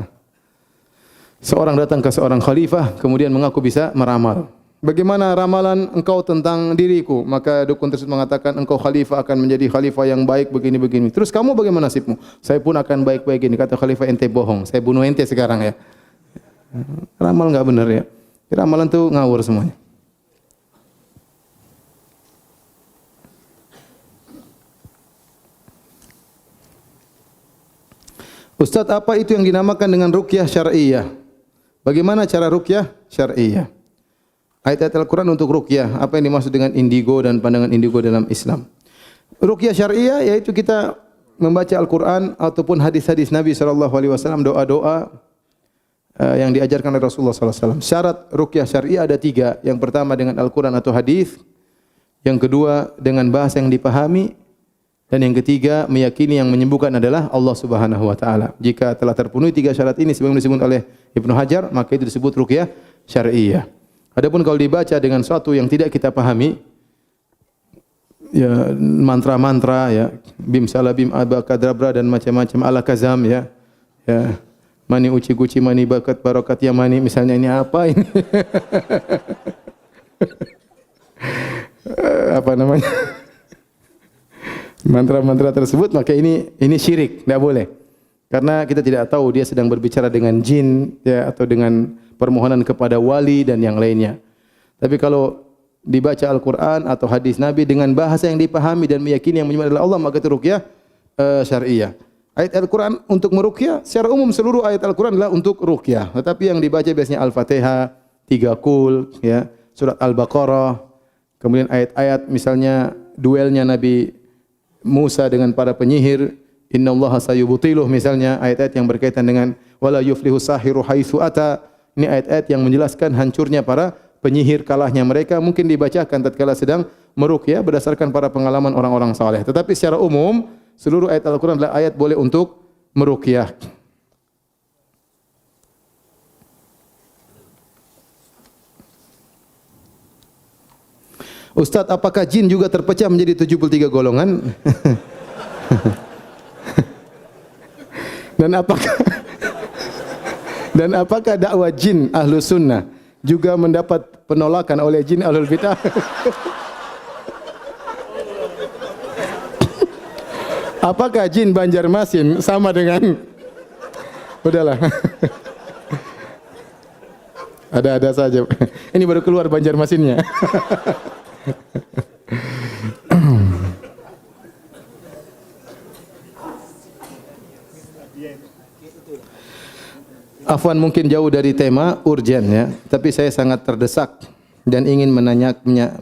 seorang datang ke seorang khalifah, kemudian mengaku bisa meramal. Bagaimana ramalan engkau tentang diriku? Maka dukun tersebut mengatakan engkau khalifah akan menjadi khalifah yang baik begini-begini. Terus kamu bagaimana nasibmu? Saya pun akan baik-baik ini. Kata khalifah, ente bohong. Saya bunuh ente sekarang ya. Ramal enggak benar ya. Ramalan itu ngawur semuanya. Ustaz, apa itu yang dinamakan dengan ruqyah syar'iyyah? Bagaimana cara ruqyah syar'iyyah? Ayat-ayat Al-Quran untuk ruqyah, apa yang dimaksud dengan indigo dan pandangan indigo dalam Islam? Ruqyah syar'iyyah yaitu kita membaca Al-Quran ataupun hadis-hadis Nabi SAW, doa-doa yang diajarkan oleh Rasulullah SAW. Syarat ruqyah syar'iyyah ada 3. Yang pertama dengan Al-Quran atau hadis, yang kedua dengan bahasa yang dipahami, dan yang ketiga meyakini yang menyembuhkan adalah Allah Subhanahu wa taala. Jika telah terpenuhi 3 syarat ini sebagaimana disebut oleh Ibnu Hajar, maka itu disebut ruqyah syar'iyyah. Adapun kalau dibaca dengan sesuatu yang tidak kita pahami, ya mantra-mantra ya, bim salabim abakadabra dan macam-macam alakazam ya. Ya. Mani uci guci mani bakat barokat ya mani, misalnya ini apa ini? Apa namanya? Mantra-mantra tersebut, maka ini syirik, tidak boleh. Karena kita tidak tahu dia sedang berbicara dengan jin ya, atau dengan permohonan kepada wali dan yang lainnya. Tapi kalau dibaca Al-Quran atau hadis Nabi dengan bahasa yang dipahami dan meyakini yang menyembah adalah Allah, maka itu ruqyah syar'iyyah. Ayat Al-Quran untuk meruqyah, secara umum seluruh ayat Al-Quran adalah untuk ruqyah. Tetapi yang dibaca biasanya Al-Fatihah, 3 kul, ya, surat Al-Baqarah, kemudian ayat-ayat misalnya duelnya Nabi Musa dengan para penyihir, innallaha sayubtiluh misalnya, ayat-ayat yang berkaitan dengan wala yuflihu sahiru haitsu ata. Ini ayat-ayat yang menjelaskan hancurnya para penyihir, kalahnya mereka, mungkin dibacakan tatkala sedang meruqyah berdasarkan para pengalaman orang-orang saleh. Tetapi secara umum seluruh ayat Al-Quran adalah ayat boleh untuk meruqyah. Ustaz, apakah jin juga terpecah menjadi 73 golongan? Dan apakah dakwah jin Ahlus Sunnah juga mendapat penolakan oleh jin Ahlul Bidah? Apakah jin Banjarmasin sama dengan? Udahlah. Ada-ada saja. Ini baru keluar Banjarmasinnya. Afwan, mungkin jauh dari tema, urgen ya, tapi saya sangat terdesak dan ingin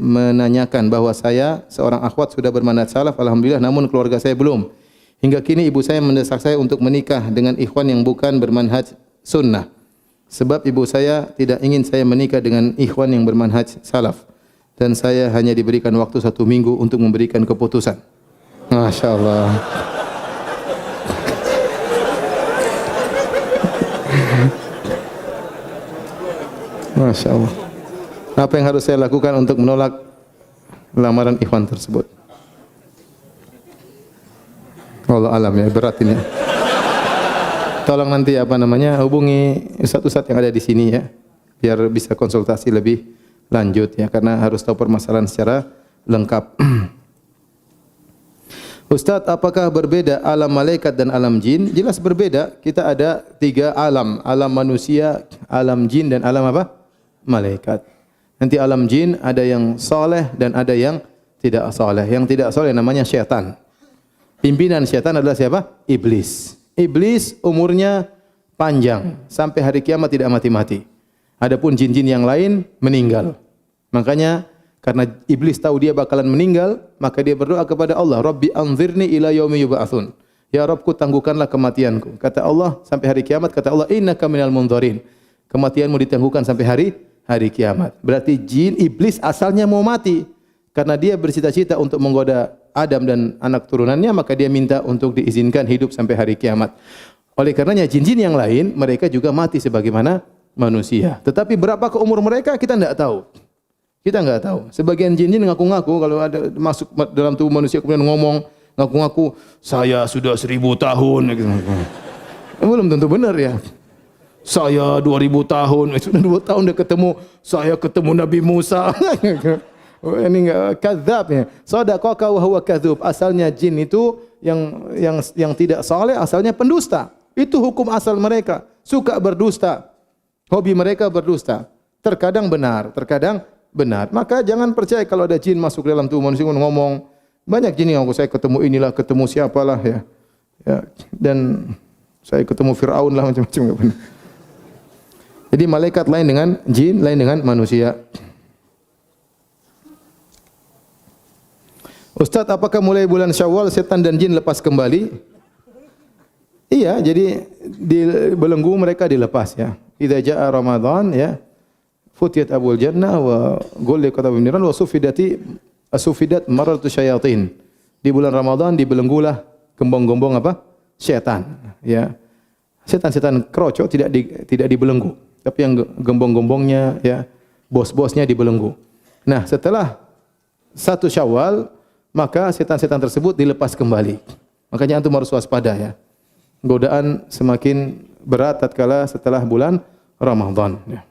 menanyakan bahwa saya seorang akhwat sudah bermanhaj salaf alhamdulillah, namun keluarga saya belum. Hingga kini ibu saya mendesak saya untuk menikah dengan ikhwan yang bukan bermanhaj sunnah. Sebab ibu saya tidak ingin saya menikah dengan ikhwan yang bermanhaj salaf. Dan saya hanya diberikan waktu 1 minggu untuk memberikan keputusan. Masya Allah. Masya Allah. Apa yang harus saya lakukan untuk menolak lamaran ikhwan tersebut? Allah alam ya, berat ini. Tolong nanti hubungi ustaz-ustaz yang ada di sini ya, biar bisa konsultasi lebih lanjut ya, karena harus tahu permasalahan secara lengkap. Ustaz, apakah berbeda alam malaikat dan alam jin? Jelas berbeda. Kita ada 3 alam. Alam manusia, alam jin, dan alam apa? Malaikat. Nanti alam jin ada yang soleh dan ada yang tidak soleh. Yang tidak soleh namanya syaitan. Pimpinan syaitan adalah siapa? Iblis. Iblis umurnya panjang. Sampai hari kiamat tidak mati-mati. Adapun jin-jin yang lain meninggal. Makanya karena iblis tahu dia bakalan meninggal, maka dia berdoa kepada Allah, Rabbi anzirni ila yaumi yub'atsun. Ya Rabbku, tangguhkanlah kematianku. Kata Allah, sampai hari kiamat, kata Allah, innaka minal mundzirin. Kematianmu ditangguhkan sampai hari kiamat. Berarti jin iblis asalnya mau mati. Karena dia bercita-cita untuk menggoda Adam dan anak turunannya, maka dia minta untuk diizinkan hidup sampai hari kiamat. Oleh karenanya jin-jin yang lain mereka juga mati sebagaimana manusia. Tetapi berapa ke umur mereka kita tidak tahu. Kita enggak tahu. Sebagian jin-jin ngaku-ngaku kalau ada masuk dalam tubuh manusia kemudian ngomong, ngaku-ngaku saya sudah 1000 tahun. Belum tentu benar ya. Saya 2000 tahun, sudah 2 tahun dah ketemu. Saya ketemu Nabi Musa. Ini enggak kadzab ya. Sadaqaka wa huwa kadzub. Asalnya jin itu yang tidak saleh, asalnya pendusta. Itu hukum asal mereka. Suka berdusta. Hobi mereka berdusta. Terkadang benar, terkadang benar. Maka jangan percaya kalau ada jin masuk dalam tubuh manusia ngomong. Banyak jin yang saya ketemu inilah, ketemu siapalah ya. Dan saya ketemu Firaun lah macam-macam. Jadi malaikat lain dengan jin, lain dengan manusia. Ustaz, apakah mulai bulan Syawal setan dan jin lepas kembali? Iya, jadi di belenggu mereka dilepas ya. Idza jaa Ramadan ya, futiyat abul jannah wa ghulliqat abwabun niran wa sufidat maratu syayatin. Di bulan Ramadan dibelenggulah gembong-gembong apa? Setan, ya. Setan-setan kroco tidak dibelenggu, tapi yang gembong-gembongnya ya, bos-bosnya dibelenggu. Nah, setelah 1 Syawal maka setan-setan tersebut dilepas kembali. Makanya antum harus waspada ya. Godaan semakin berat tatkala setelah bulan Ramadan ya.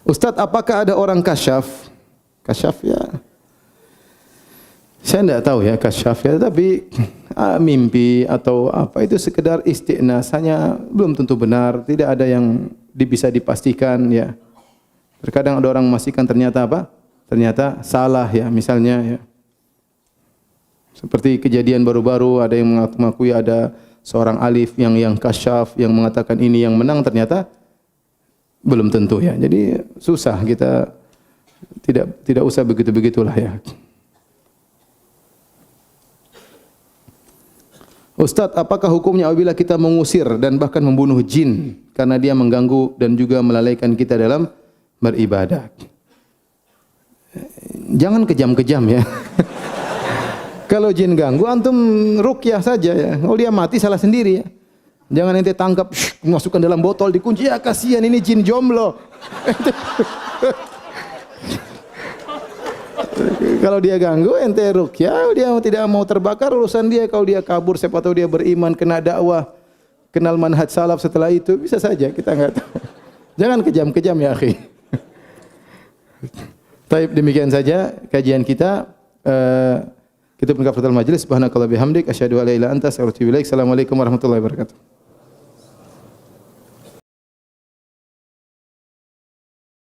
Ustaz, apakah ada orang kasyaf? Kasyaf ya. Saya tidak tahu ya kasyaf ya, tapi mimpi atau apa itu sekedar istighnas, hanya belum tentu benar, tidak ada yang bisa dipastikan ya. Terkadang ada orang memastikan ternyata apa? Ternyata salah ya, misalnya ya. Seperti kejadian baru-baru ada yang mengakui ada seorang alif yang kasyaf yang mengatakan ini yang menang, ternyata belum tentu ya. Jadi susah, kita tidak usah begitu-begitulah ya. Ustaz, apakah hukumnya apabila kita mengusir dan bahkan membunuh jin karena dia mengganggu dan juga melalaikan kita dalam beribadah? Jangan kejam-kejam ya. Kalau jin ganggu, antum ruqyah saja ya. Kalau dia mati salah sendiri ya. Jangan ente tangkap, masukkan dalam botol, dikunci. Ya kasihan ini jin jomblo. Kalau dia ganggu, ente ruqyah, dia tidak mau terbakar, urusan dia. Kalau dia kabur, siapa tahu dia beriman, kena dakwah, kenal manhaj salaf setelah itu, bisa saja, kita enggak tahu. Jangan kejam-kejam ya akhi. Baik, demikian saja kajian kita. Kita berkafaratul majlis. Subhanakallahumma bihamdik asyhadu an la ilaha illa anta astaghfiruka wa atubu ilaik. Assalamualaikum warahmatullahi wabarakatuh.